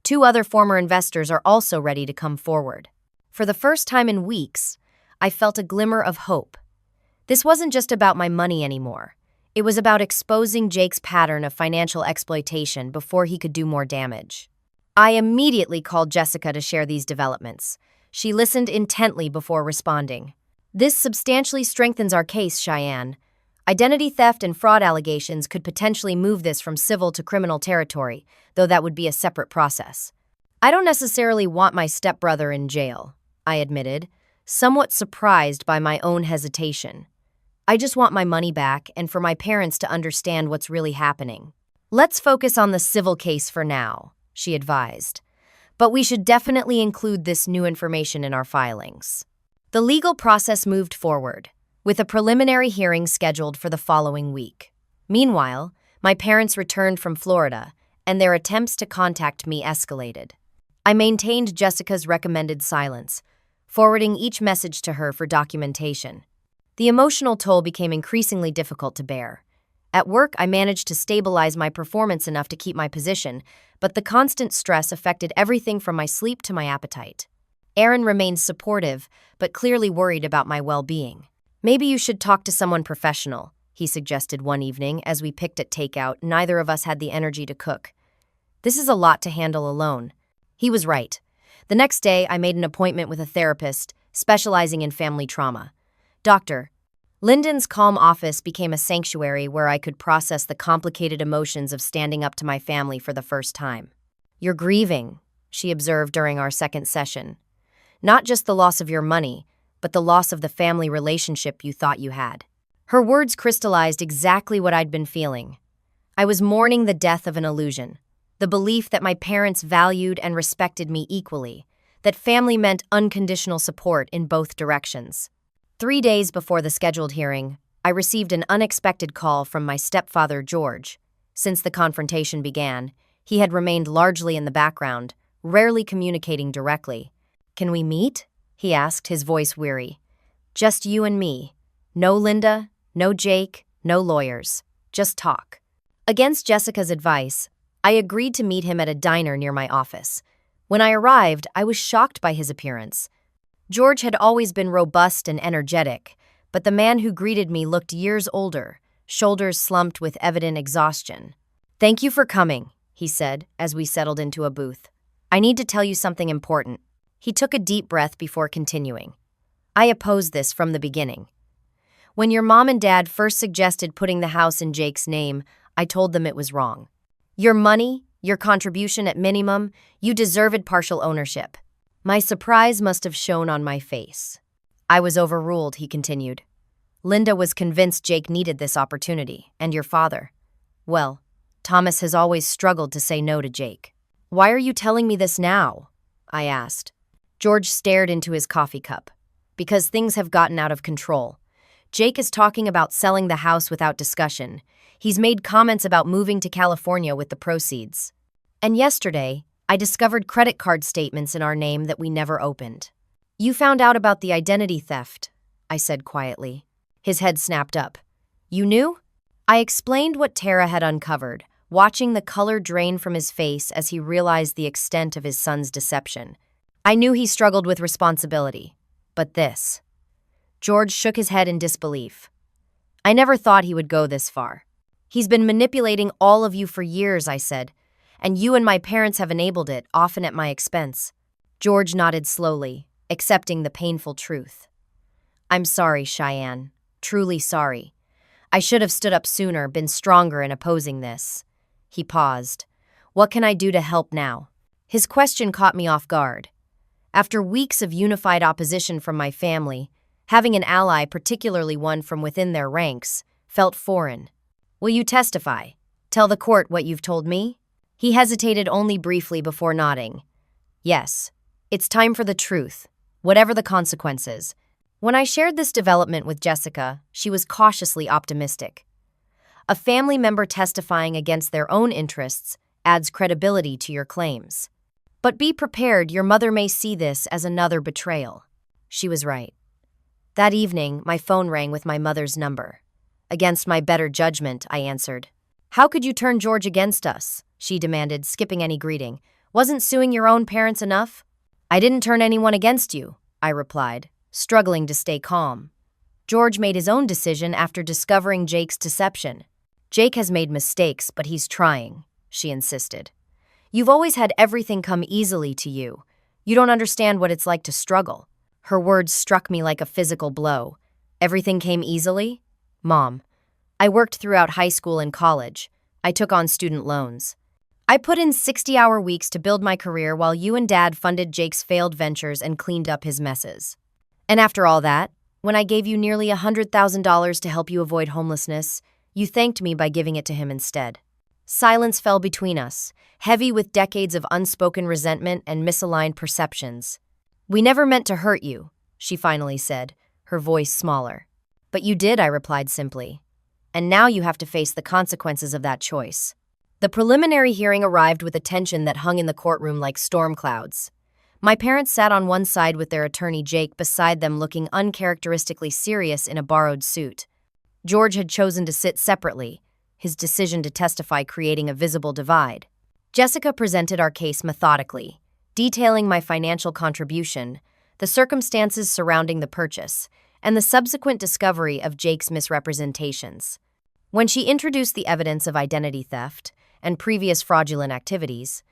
2 other former investors are also ready to come forward." For the first time in weeks, I felt a glimmer of hope. This wasn't just about my money anymore. It was about exposing Jake's pattern of financial exploitation before he could do more damage. I immediately called Jessica to share these developments. She listened intently before responding. "This substantially strengthens our case, Cheyenne. Identity theft and fraud allegations could potentially move this from civil to criminal territory, though that would be a separate process." "I don't necessarily want my stepbrother in jail," I admitted, somewhat surprised by my own hesitation. I just want my money back and for my parents to understand what's really happening. Let's focus on the civil case for now, she advised. But we should definitely include this new information in our filings. The legal process moved forward, with a preliminary hearing scheduled for the following week. Meanwhile, my parents returned from Florida, and their attempts to contact me escalated. I maintained Jessica's recommended silence, forwarding each message to her for documentation. The emotional toll became increasingly difficult to bear. At work, I managed to stabilize my performance enough to keep my position, but the constant stress affected everything from my sleep to my appetite. Aaron remained supportive, but clearly worried about my well-being. Maybe you should talk to someone professional, he suggested one evening as we picked at takeout. Neither of us had the energy to cook. This is a lot to handle alone. He was right. The next day, I made an appointment with a therapist specializing in family trauma. Dr. Lyndon's calm office became a sanctuary where I could process the complicated emotions of standing up to my family for the first time. You're grieving, she observed during our second session. Not just the loss of your money, but the loss of the family relationship you thought you had. Her words crystallized exactly what I'd been feeling. I was mourning the death of an illusion, the belief that my parents valued and respected me equally, that family meant unconditional support in both directions. 3 days before the scheduled hearing, I received an unexpected call from my stepfather, George. Since the confrontation began, he had remained largely in the background, rarely communicating directly. Can we meet? He asked, his voice weary. Just you and me. No Linda, no Jake, no lawyers. Just talk. Against Jessica's advice, I agreed to meet him at a diner near my office. When I arrived, I was shocked by his appearance. George had always been robust and energetic, but the man who greeted me looked years older, shoulders slumped with evident exhaustion. Thank you for coming, he said as we settled into a booth. I need to tell you something important. He took a deep breath before continuing. I opposed this from the beginning. When your mom and dad first suggested putting the house in Jake's name, I told them it was wrong. Your money, your contribution at minimum, you deserved partial ownership. My surprise must have shown on my face. I was overruled, he continued. Linda was convinced Jake needed this opportunity, and your father. Well, Thomas has always struggled to say no to Jake. Why are you telling me this now? I asked. George stared into his coffee cup. Because things have gotten out of control. Jake is talking about selling the house without discussion. He's made comments about moving to California with the proceeds. And yesterday, I discovered credit card statements in our name that we never opened. You found out about the identity theft, I said quietly. His head snapped up. You knew? I explained what Tara had uncovered, watching the color drain from his face as he realized the extent of his son's deception. I knew he struggled with responsibility. But this. George shook his head in disbelief. I never thought he would go this far. He's been manipulating all of you for years, I said. And you and my parents have enabled it, often at my expense. George nodded slowly, accepting the painful truth. I'm sorry, Cheyenne. Truly sorry. I should have stood up sooner, been stronger in opposing this. He paused. What can I do to help now? His question caught me off guard. After weeks of unified opposition from my family, having an ally, particularly one from within their ranks, felt foreign. Will you testify? Tell the court what you've told me? He hesitated only briefly before nodding. Yes, it's time for the truth, whatever the consequences. When I shared this development with Jessica, she was cautiously optimistic. A family member testifying against their own interests adds credibility to your claims. But be prepared, your mother may see this as another betrayal. She was right. That evening, my phone rang with my mother's number. Against my better judgment, I answered. How could you turn George against us? She demanded, skipping any greeting. Wasn't suing your own parents enough? I didn't turn anyone against you, I replied, struggling to stay calm. George made his own decision after discovering Jake's deception. Jake has made mistakes, but he's trying, she insisted. You've always had everything come easily to you. You don't understand what it's like to struggle. Her words struck me like a physical blow. Everything came easily? Mom, I worked throughout high school and college. I took on student loans. I put in 60-hour weeks to build my career while you and Dad funded Jake's failed ventures and cleaned up his messes. And after all that, when I gave you nearly $100,000 to help you avoid homelessness, you thanked me by giving it to him instead. Silence fell between us, heavy with decades of unspoken resentment and misaligned perceptions. "We never meant to hurt you," she finally said, her voice smaller. "But you did," I replied simply. "And now you have to face the consequences of that choice." The preliminary hearing arrived with a tension that hung in the courtroom like storm clouds. My parents sat on one side with their attorney Jake beside them, looking uncharacteristically serious in a borrowed suit. George had chosen to sit separately, his decision to testify creating a visible divide. Jessica presented our case methodically, detailing my financial contribution, the circumstances surrounding the purchase, and the subsequent discovery of Jake's misrepresentations. When she introduced the evidence of identity theft and previous fraudulent activities,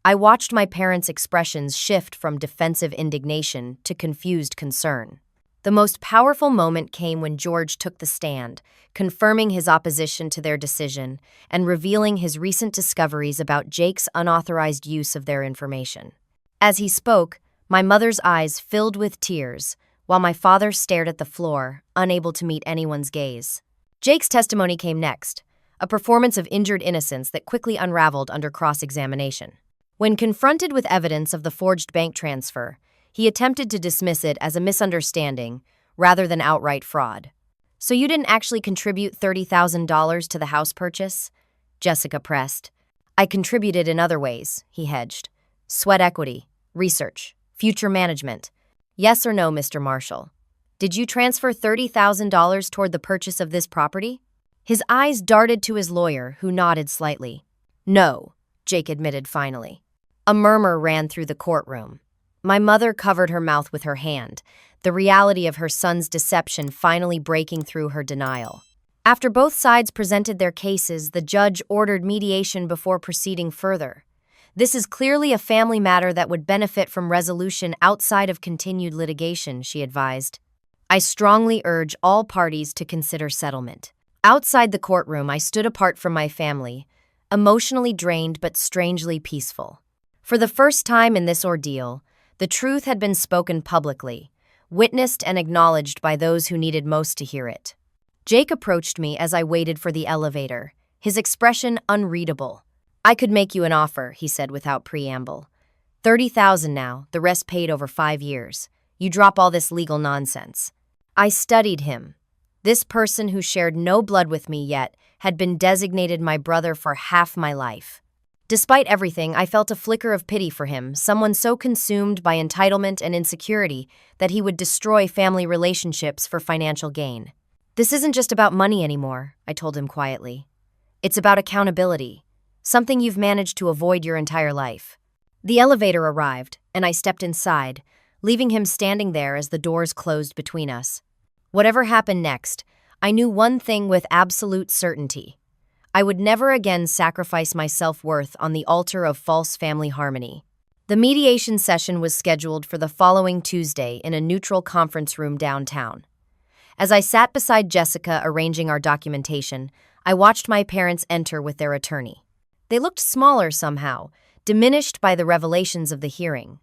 I watched my parents' expressions shift from defensive indignation to confused concern. The most powerful moment came when George took the stand, confirming his opposition to their decision and revealing his recent discoveries about Jake's unauthorized use of their information. As he spoke, my mother's eyes filled with tears, while my father stared at the floor, unable to meet anyone's gaze. Jake's testimony came next, a performance of injured innocence that quickly unraveled under cross-examination. When confronted with evidence of the forged bank transfer, he attempted to dismiss it as a misunderstanding rather than outright fraud. "So you didn't actually contribute $30,000 to the house purchase?" Jessica pressed. "I contributed in other ways," he hedged. "Sweat equity, research, future management. Yes or no, Mr. Marshall? Did you transfer $30,000 toward the purchase of this property?" His eyes darted to his lawyer, who nodded slightly. "No," Jake admitted finally. A murmur ran through the courtroom. My mother covered her mouth with her hand, the reality of her son's deception finally breaking through her denial. After both sides presented their cases, the judge ordered mediation before proceeding further. "This is clearly a family matter that would benefit from resolution outside of continued litigation," she advised. "I strongly urge all parties to consider settlement." Outside the courtroom, I stood apart from my family, emotionally drained but strangely peaceful. For the first time in this ordeal, the truth had been spoken publicly, witnessed and acknowledged by those who needed most to hear it. Jake approached me as I waited for the elevator, his expression unreadable. "I could make you an offer," he said without preamble. "$30,000 now, the rest paid over 5 years. You drop all this legal nonsense." I studied him. This person who shared no blood with me yet had been designated my brother for half my life. Despite everything, I felt a flicker of pity for him, someone so consumed by entitlement and insecurity that he would destroy family relationships for financial gain. "This isn't just about money anymore," I told him quietly. "It's about accountability, something you've managed to avoid your entire life." The elevator arrived, and I stepped inside, leaving him standing there as the doors closed between us. Whatever happened next, I knew one thing with absolute certainty. I would never again sacrifice my self-worth on the altar of false family harmony. The mediation session was scheduled for the following Tuesday in a neutral conference room downtown. As I sat beside Jessica arranging our documentation, I watched my parents enter with their attorney. They looked smaller somehow, diminished by the revelations of the hearing.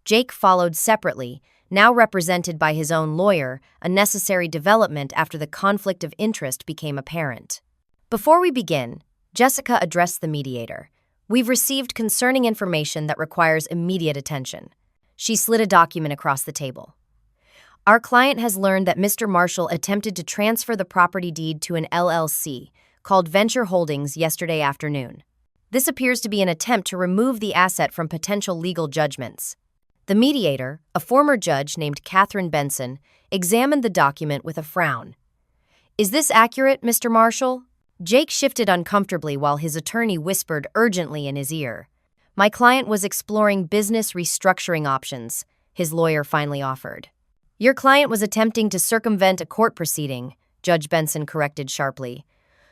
Jake followed separately, now represented by his own lawyer, a necessary development after the conflict of interest became apparent. Before we begin, Jessica addressed the mediator. "We've received concerning information that requires immediate attention." She slid a document across the table. "Our client has learned that Mr. Marshall attempted to transfer the property deed to an LLC called Venture Holdings yesterday afternoon. This appears to be an attempt to remove the asset from potential legal judgments." The mediator, a former judge named Catherine Benson, examined the document with a frown. "Is this accurate, Mr. Marshall?" Jake shifted uncomfortably while his attorney whispered urgently in his ear. "My client was exploring business restructuring options," his lawyer finally offered. "Your client was attempting to circumvent a court proceeding," Judge Benson corrected sharply.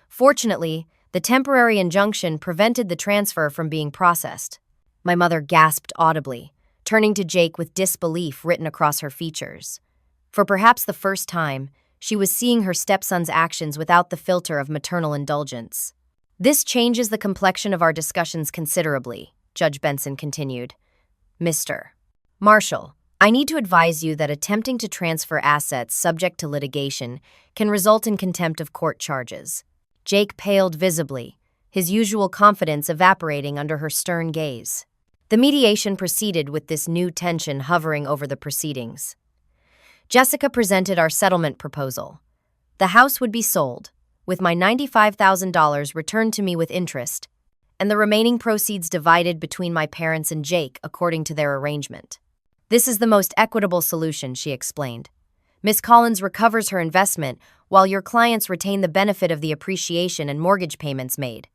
"Fortunately, the temporary injunction prevented the transfer from being processed." My mother gasped audibly, turning to Jake with disbelief written across her features. For perhaps the first time, she was seeing her stepson's actions without the filter of maternal indulgence. "This changes the complexion of our discussions considerably," Judge Benson continued. "Mr. Marshall, I need to advise you that attempting to transfer assets subject to litigation can result in contempt of court charges. Jake paled visibly, his usual confidence evaporating under her stern gaze. The mediation proceeded with this new tension hovering over the proceedings. Jessica presented our settlement proposal. The house would be sold, with my $95,000 returned to me with interest, and the remaining proceeds divided between my parents and Jake according to their arrangement. This is the most equitable solution, she explained. Miss Collins recovers her investment while your clients retain the benefit of the appreciation and mortgage payments made.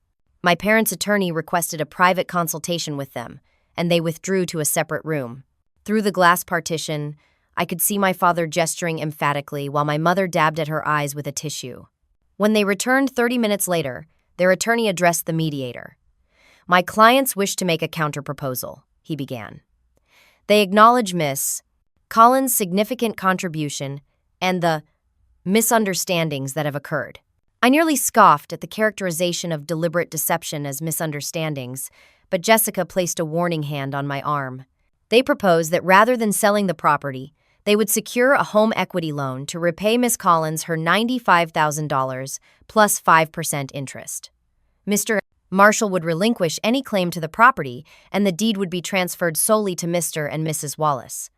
My parents' attorney requested a private consultation with them, and they withdrew to a separate room. Through the glass partition, I could see my father gesturing emphatically while my mother dabbed at her eyes with a tissue. When they returned 30 minutes later, their attorney addressed the mediator. My clients wish to make a counterproposal, he began. They acknowledge Miss Collins' significant contribution and the misunderstandings that have occurred. I nearly scoffed at the characterization of deliberate deception as misunderstandings, but Jessica placed a warning hand on my arm. They propose that rather than selling the property, they would secure a home equity loan to repay Miss Collins her $95,000 plus 5% interest. Mr. Marshall would relinquish any claim to the property, and the deed would be transferred solely to Mr. and Mrs. Wallace.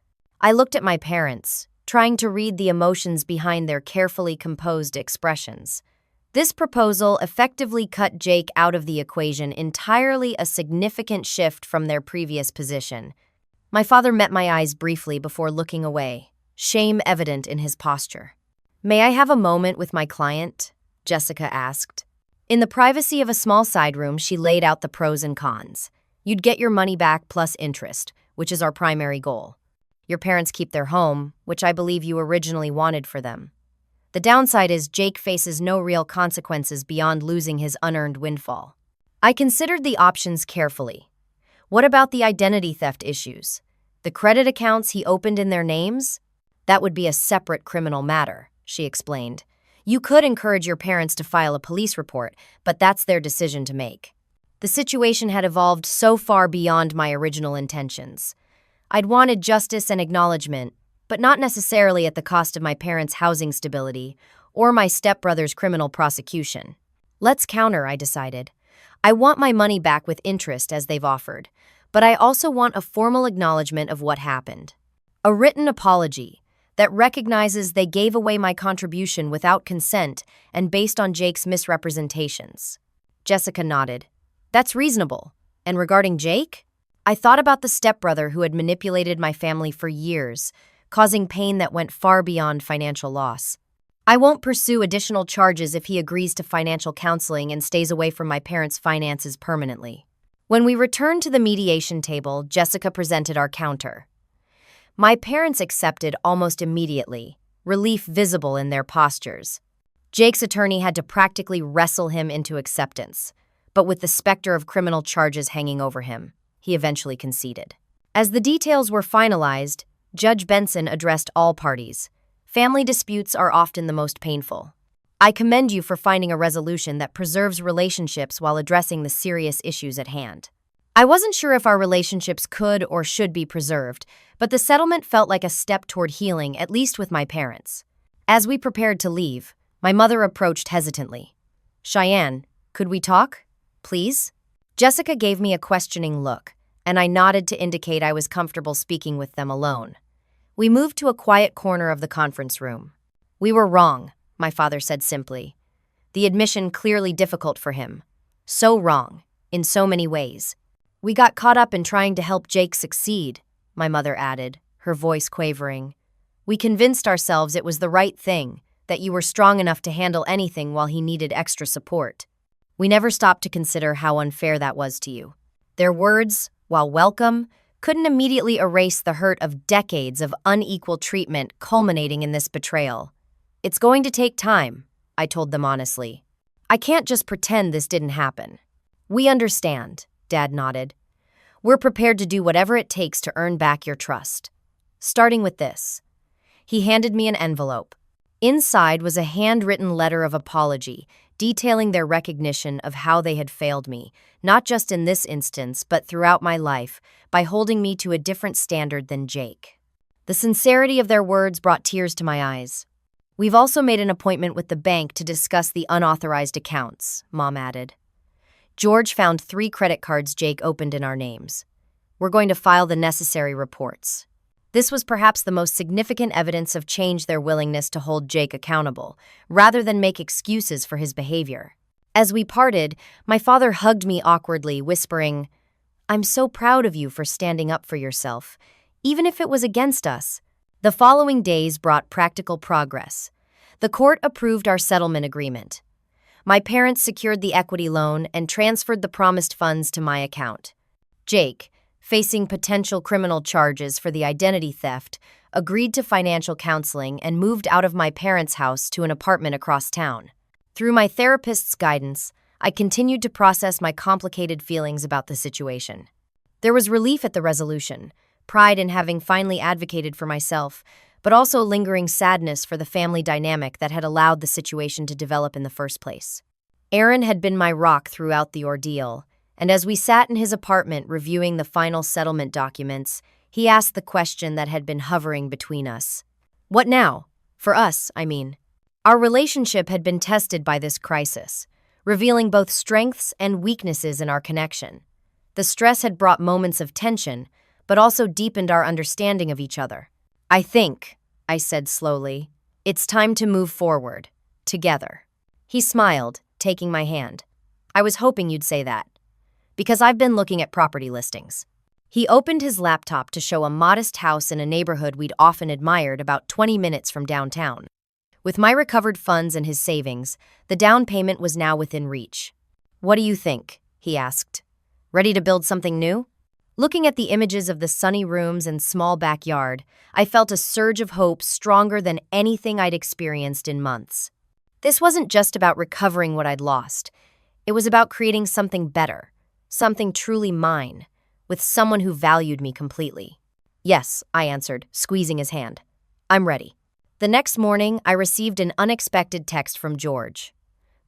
I looked at my parents, trying to read the emotions behind their carefully composed expressions. This proposal effectively cut Jake out of the equation, entirely a significant shift from their previous position. My father met my eyes briefly before looking away, shame evident in his posture. "May I have a moment with my client?" Jessica asked. In the privacy of a small side room, she laid out the pros and cons. You'd get your money back plus interest, which is our primary goal. Your parents keep their home, which I believe you originally wanted for them. The downside is Jake faces no real consequences beyond losing his unearned windfall. I considered the options carefully. What about the identity theft issues? The credit accounts he opened in their names? That would be a separate criminal matter, she explained. You could encourage your parents to file a police report, but that's their decision to make. The situation had evolved so far beyond my original intentions. I'd wanted justice and acknowledgement, but not necessarily at the cost of my parents' housing stability or my stepbrother's criminal prosecution. Let's counter, I decided. I want my money back with interest as they've offered, but I also want a formal acknowledgement of what happened. A written apology that recognizes they gave away my contribution without consent and based on Jake's misrepresentations. Jessica nodded. That's reasonable. And regarding Jake? I thought about the stepbrother who had manipulated my family for years, causing pain that went far beyond financial loss. I won't pursue additional charges if he agrees to financial counseling and stays away from my parents' finances permanently. When we returned to the mediation table, Jessica presented our counter. My parents accepted almost immediately, relief visible in their postures. Jake's attorney had to practically wrestle him into acceptance, but with the specter of criminal charges hanging over him, he eventually conceded. As the details were finalized, Judge Benson addressed all parties. Family disputes are often the most painful. I commend you for finding a resolution that preserves relationships while addressing the serious issues at hand. I wasn't sure if our relationships could or should be preserved, but the settlement felt like a step toward healing, at least with my parents. As we prepared to leave, my mother approached hesitantly. "Cheyenne, could we talk? Please?" Jessica gave me a questioning look, and I nodded to indicate I was comfortable speaking with them alone. We moved to a quiet corner of the conference room. "We were wrong," my father said simply. The admission clearly difficult for him. So wrong, in so many ways. "We got caught up in trying to help Jake succeed," my mother added, her voice quavering. "We convinced ourselves it was the right thing, that you were strong enough to handle anything while he needed extra support. We never stopped to consider how unfair that was to you." Their words, while welcome, couldn't immediately erase the hurt of decades of unequal treatment culminating in this betrayal. "It's going to take time," I told them honestly. "I can't just pretend this didn't happen." "We understand," Dad nodded. "We're prepared to do whatever it takes to earn back your trust. Starting with this." He handed me an envelope. Inside was a handwritten letter of apology, detailing their recognition of how they had failed me, not just in this instance, but throughout my life, by holding me to a different standard than Jake. The sincerity of their words brought tears to my eyes. We've also made an appointment with the bank to discuss the unauthorized accounts, Mom added. George found 3 credit cards Jake opened in our names. We're going to file the necessary reports. This was perhaps the most significant evidence of change, their willingness to hold Jake accountable, rather than make excuses for his behavior. As we parted, my father hugged me awkwardly, whispering, "I'm so proud of you for standing up for yourself, even if it was against us." The following days brought practical progress. The court approved our settlement agreement. My parents secured the equity loan and transferred the promised funds to my account. Jake, facing potential criminal charges for the identity theft, agreed to financial counseling and moved out of my parents' house to an apartment across town. Through my therapist's guidance, I continued to process my complicated feelings about the situation. There was relief at the resolution, pride in having finally advocated for myself, but also lingering sadness for the family dynamic that had allowed the situation to develop in the first place. Aaron had been my rock throughout the ordeal, and as we sat in his apartment reviewing the final settlement documents, he asked the question that had been hovering between us. What now? For us, I mean. Our relationship had been tested by this crisis, revealing both strengths and weaknesses in our connection. The stress had brought moments of tension, but also deepened our understanding of each other. I think, I said slowly, it's time to move forward, together. He smiled, taking my hand. I was hoping you'd say that, because I've been looking at property listings. He opened his laptop to show a modest house in a neighborhood we'd often admired about 20 minutes from downtown. With my recovered funds and his savings, the down payment was now within reach. What do you think? He asked. Ready to build something new? Looking at the images of the sunny rooms and small backyard, I felt a surge of hope stronger than anything I'd experienced in months. This wasn't just about recovering what I'd lost. It was about creating something better, something truly mine, with someone who valued me completely. Yes, I answered, squeezing his hand. I'm ready. The next morning, I received an unexpected text from George.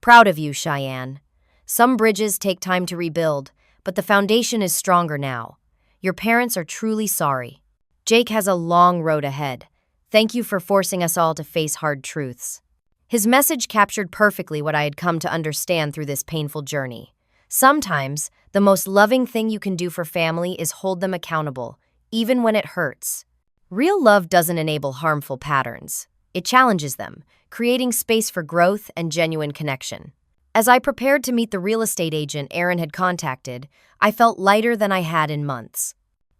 Proud of you, Cheyenne. Some bridges take time to rebuild, but the foundation is stronger now. Your parents are truly sorry. Jake has a long road ahead. Thank you for forcing us all to face hard truths. His message captured perfectly what I had come to understand through this painful journey. Sometimes, the most loving thing you can do for family is hold them accountable, even when it hurts. Real love doesn't enable harmful patterns. It challenges them, creating space for growth and genuine connection. As I prepared to meet the real estate agent Aaron had contacted, I felt lighter than I had in months.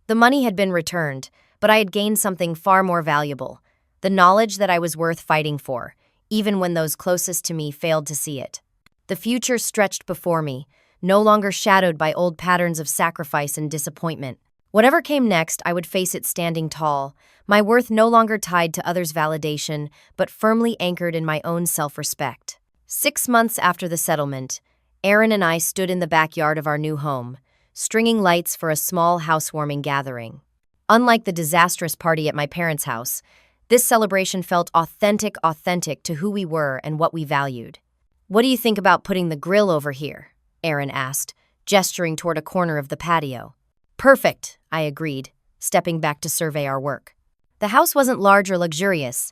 The money had been returned, but I had gained something far more valuable, the knowledge that I was worth fighting for, even when those closest to me failed to see it. The future stretched before me, no longer shadowed by old patterns of sacrifice and disappointment. Whatever came next, I would face it standing tall, my worth no longer tied to others' validation, but firmly anchored in my own self-respect. 6 months after the settlement, Aaron and I stood in the backyard of our new home, stringing lights for a small housewarming gathering. Unlike the disastrous party at my parents' house, this celebration felt authentic to who we were and what we valued. What do you think about putting the grill over here? Aaron asked, gesturing toward a corner of the patio. Perfect, I agreed, stepping back to survey our work. The house wasn't large or luxurious,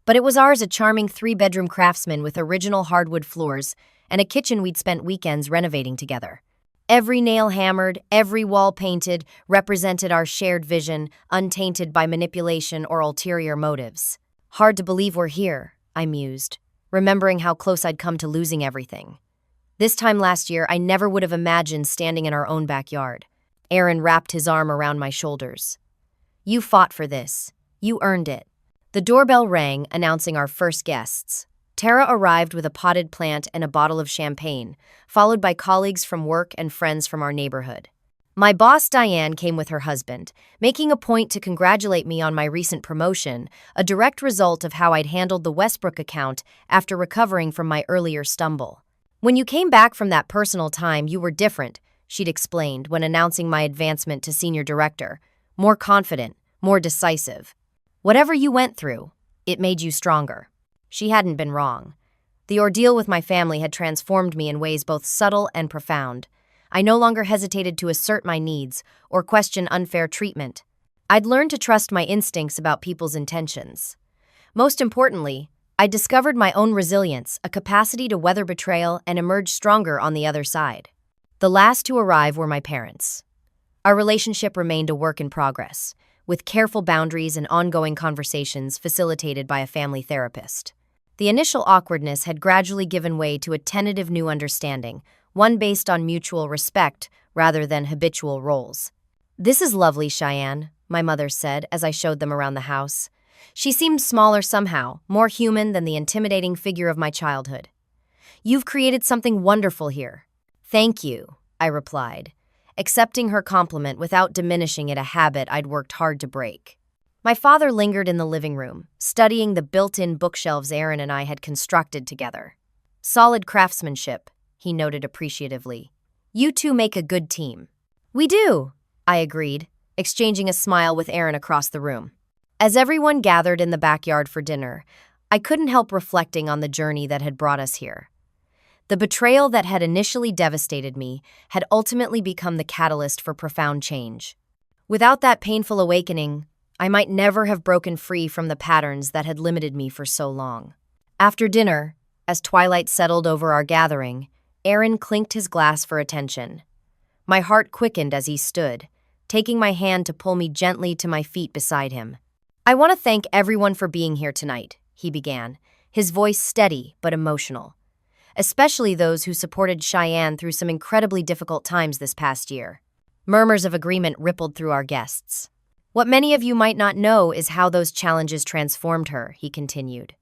but it was ours, a charming 3-bedroom craftsman with original hardwood floors and a kitchen we'd spent weekends renovating together. Every nail hammered, every wall painted, represented our shared vision, untainted by manipulation or ulterior motives. Hard to believe we're here, I mused, remembering how close I'd come to losing everything. This time last year, I never would have imagined standing in our own backyard. Aaron wrapped his arm around my shoulders. You fought for this. You earned it. The doorbell rang, announcing our first guests. Tara arrived with a potted plant and a bottle of champagne, followed by colleagues from work and friends from our neighborhood. My boss, Diane, came with her husband, making a point to congratulate me on my recent promotion, a direct result of how I'd handled the Westbrook account after recovering from my earlier stumble. When you came back from that personal time, you were different, she'd explained when announcing my advancement to senior director. More confident, more decisive. Whatever you went through, it made you stronger. She hadn't been wrong. The ordeal with my family had transformed me in ways both subtle and profound. I no longer hesitated to assert my needs or question unfair treatment. I'd learned to trust my instincts about people's intentions. Most importantly, I discovered my own resilience, a capacity to weather betrayal and emerge stronger on the other side. The last to arrive were my parents. Our relationship remained a work in progress, with careful boundaries and ongoing conversations facilitated by a family therapist. The initial awkwardness had gradually given way to a tentative new understanding, one based on mutual respect rather than habitual roles. "This is lovely, Cheyenne," my mother said as I showed them around the house. She seemed smaller somehow, more human than the intimidating figure of my childhood. "You've created something wonderful here." "Thank you," I replied, accepting her compliment without diminishing it, a habit I'd worked hard to break. My father lingered in the living room, studying the built-in bookshelves Aaron and I had constructed together. "Solid craftsmanship," he noted appreciatively. "You two make a good team." "We do," I agreed, exchanging a smile with Aaron across the room. As everyone gathered in the backyard for dinner, I couldn't help reflecting on the journey that had brought us here. The betrayal that had initially devastated me had ultimately become the catalyst for profound change. Without that painful awakening, I might never have broken free from the patterns that had limited me for so long. After dinner, as twilight settled over our gathering, Aaron clinked his glass for attention. My heart quickened as he stood, taking my hand to pull me gently to my feet beside him. "I want to thank everyone for being here tonight," he began, his voice steady but emotional. "Especially those who supported Cheyenne through some incredibly difficult times this past year." Murmurs of agreement rippled through our guests. "What many of you might not know is how those challenges transformed her," he continued.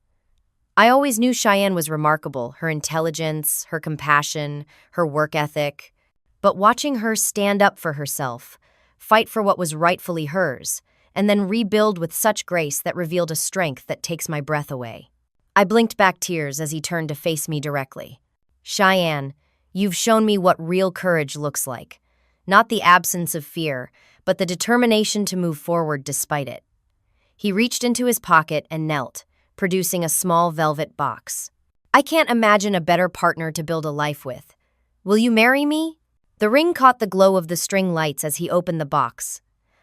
"I always knew Cheyenne was remarkable, her intelligence, her compassion, her work ethic. But watching her stand up for herself, fight for what was rightfully hers, and then rebuild with such grace that revealed a strength that takes my breath away." I blinked back tears as he turned to face me directly. "Cheyenne, you've shown me what real courage looks like. Not the absence of fear, but the determination to move forward despite it." He reached into his pocket and knelt, producing a small velvet box. "I can't imagine a better partner to build a life with. Will you marry me?" The ring caught the glow of the string lights as he opened the box.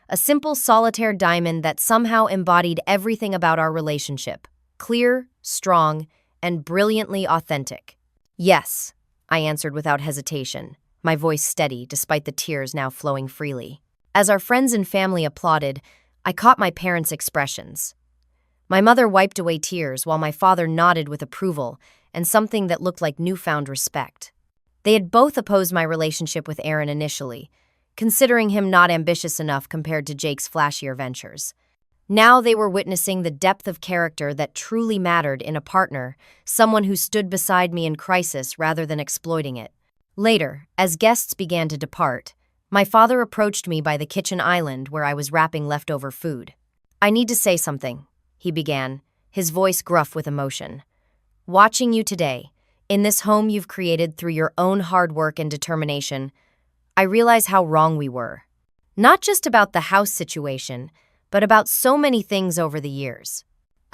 A simple solitaire diamond that somehow embodied everything about our relationship. Clear, strong, and brilliantly authentic. "Yes," I answered without hesitation, my voice steady despite the tears now flowing freely. As our friends and family applauded, I caught my parents' expressions. My mother wiped away tears while my father nodded with approval and something that looked like newfound respect. They had both opposed my relationship with Aaron initially, considering him not ambitious enough compared to Jake's flashier ventures. Now they were witnessing the depth of character that truly mattered in a partner, someone who stood beside me in crisis rather than exploiting it. Later, as guests began to depart, my father approached me by the kitchen island where I was wrapping leftover food. "I need to say something," he began, his voice gruff with emotion. "Watching you today, in this home you've created through your own hard work and determination, I realize how wrong we were. Not just about the house situation, but about so many things over the years."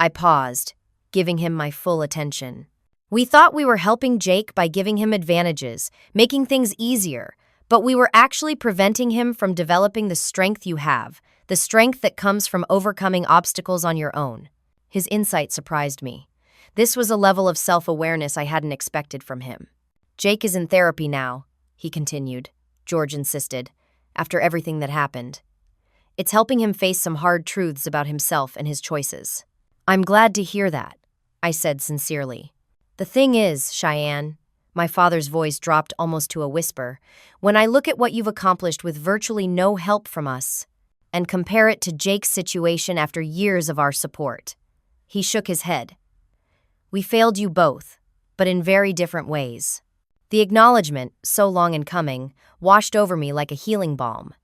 I paused, giving him my full attention. "We thought we were helping Jake by giving him advantages, making things easier, but we were actually preventing him from developing the strength you have, the strength that comes from overcoming obstacles on your own." His insight surprised me. This was a level of self-awareness I hadn't expected from him. "Jake is in therapy now," he continued, George insisted, "after everything that happened. It's helping him face some hard truths about himself and his choices." "I'm glad to hear that," I said sincerely. "The thing is, Cheyenne," my father's voice dropped almost to a whisper, "when I look at what you've accomplished with virtually no help from us, and compare it to Jake's situation after years of our support." He shook his head. "We failed you both, but in very different ways." The acknowledgement, so long in coming, washed over me like a healing balm.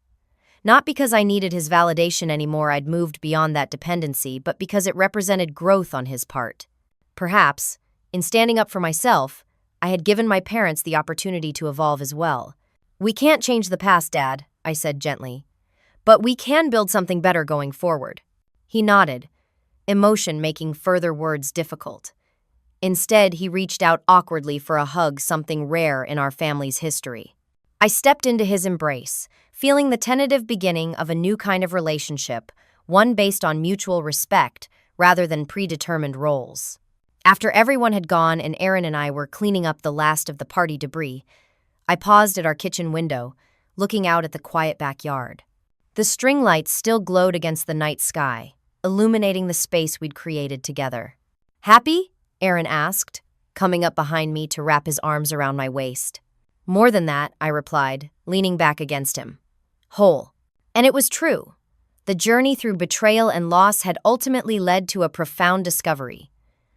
Not because I needed his validation anymore, I'd moved beyond that dependency, but because it represented growth on his part. Perhaps, in standing up for myself, I had given my parents the opportunity to evolve as well. "We can't change the past, Dad," I said gently, "but we can build something better going forward." He nodded, emotion making further words difficult. Instead, he reached out awkwardly for a hug, something rare in our family's history. I stepped into his embrace, feeling the tentative beginning of a new kind of relationship, one based on mutual respect rather than predetermined roles. After everyone had gone and Aaron and I were cleaning up the last of the party debris, I paused at our kitchen window, looking out at the quiet backyard. The string lights still glowed against the night sky, illuminating the space we'd created together. "Happy?" Aaron asked, coming up behind me to wrap his arms around my waist. "More than that," I replied, leaning back against him. "Whole." And it was true. The journey through betrayal and loss had ultimately led to a profound discovery.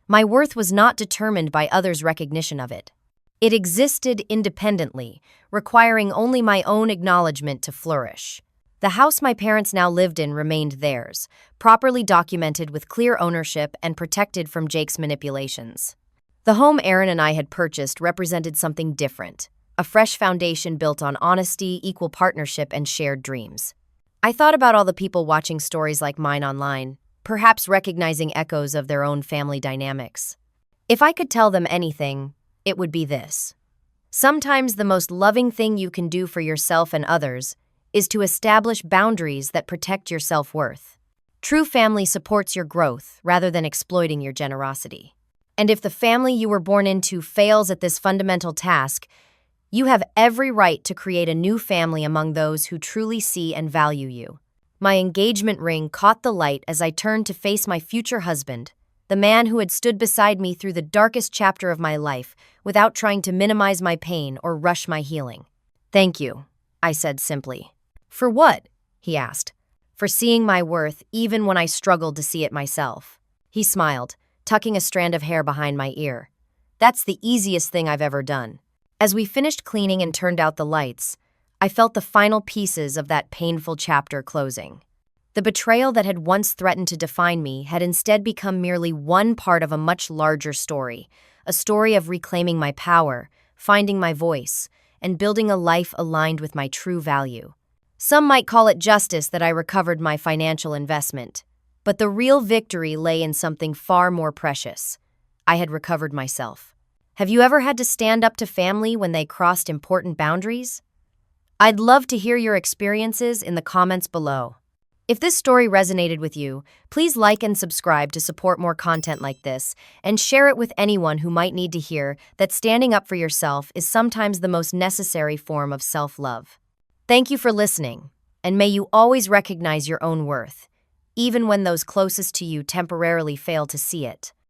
My worth was not determined by others' recognition of it. It existed independently, requiring only my own acknowledgement to flourish. The house my parents now lived in remained theirs, properly documented with clear ownership and protected from Jake's manipulations. The home Aaron and I had purchased represented something different, a fresh foundation built on honesty, equal partnership, and shared dreams. I thought about all the people watching stories like mine online, perhaps recognizing echoes of their own family dynamics. If I could tell them anything, it would be this. Sometimes the most loving thing you can do for yourself and others is to establish boundaries that protect your self-worth. True family supports your growth rather than exploiting your generosity. And if the family you were born into fails at this fundamental task, you have every right to create a new family among those who truly see and value you. My engagement ring caught the light as I turned to face my future husband, the man who had stood beside me through the darkest chapter of my life without trying to minimize my pain or rush my healing. "Thank you," I said simply. "For what?" he asked. "For seeing my worth even when I struggled to see it myself." He smiled, tucking a strand of hair behind my ear. "That's the easiest thing I've ever done." As we finished cleaning and turned out the lights, I felt the final pieces of that painful chapter closing. The betrayal that had once threatened to define me had instead become merely one part of a much larger story, a story of reclaiming my power, finding my voice, and building a life aligned with my true value. Some might call it justice that I recovered my financial investment, but the real victory lay in something far more precious. I had recovered myself. Have you ever had to stand up to family when they crossed important boundaries? I'd love to hear your experiences in the comments below. If this story resonated with you, please like and subscribe to support more content like this, and share it with anyone who might need to hear that standing up for yourself is sometimes the most necessary form of self-love. Thank you for listening, and may you always recognize your own worth, even when those closest to you temporarily fail to see it.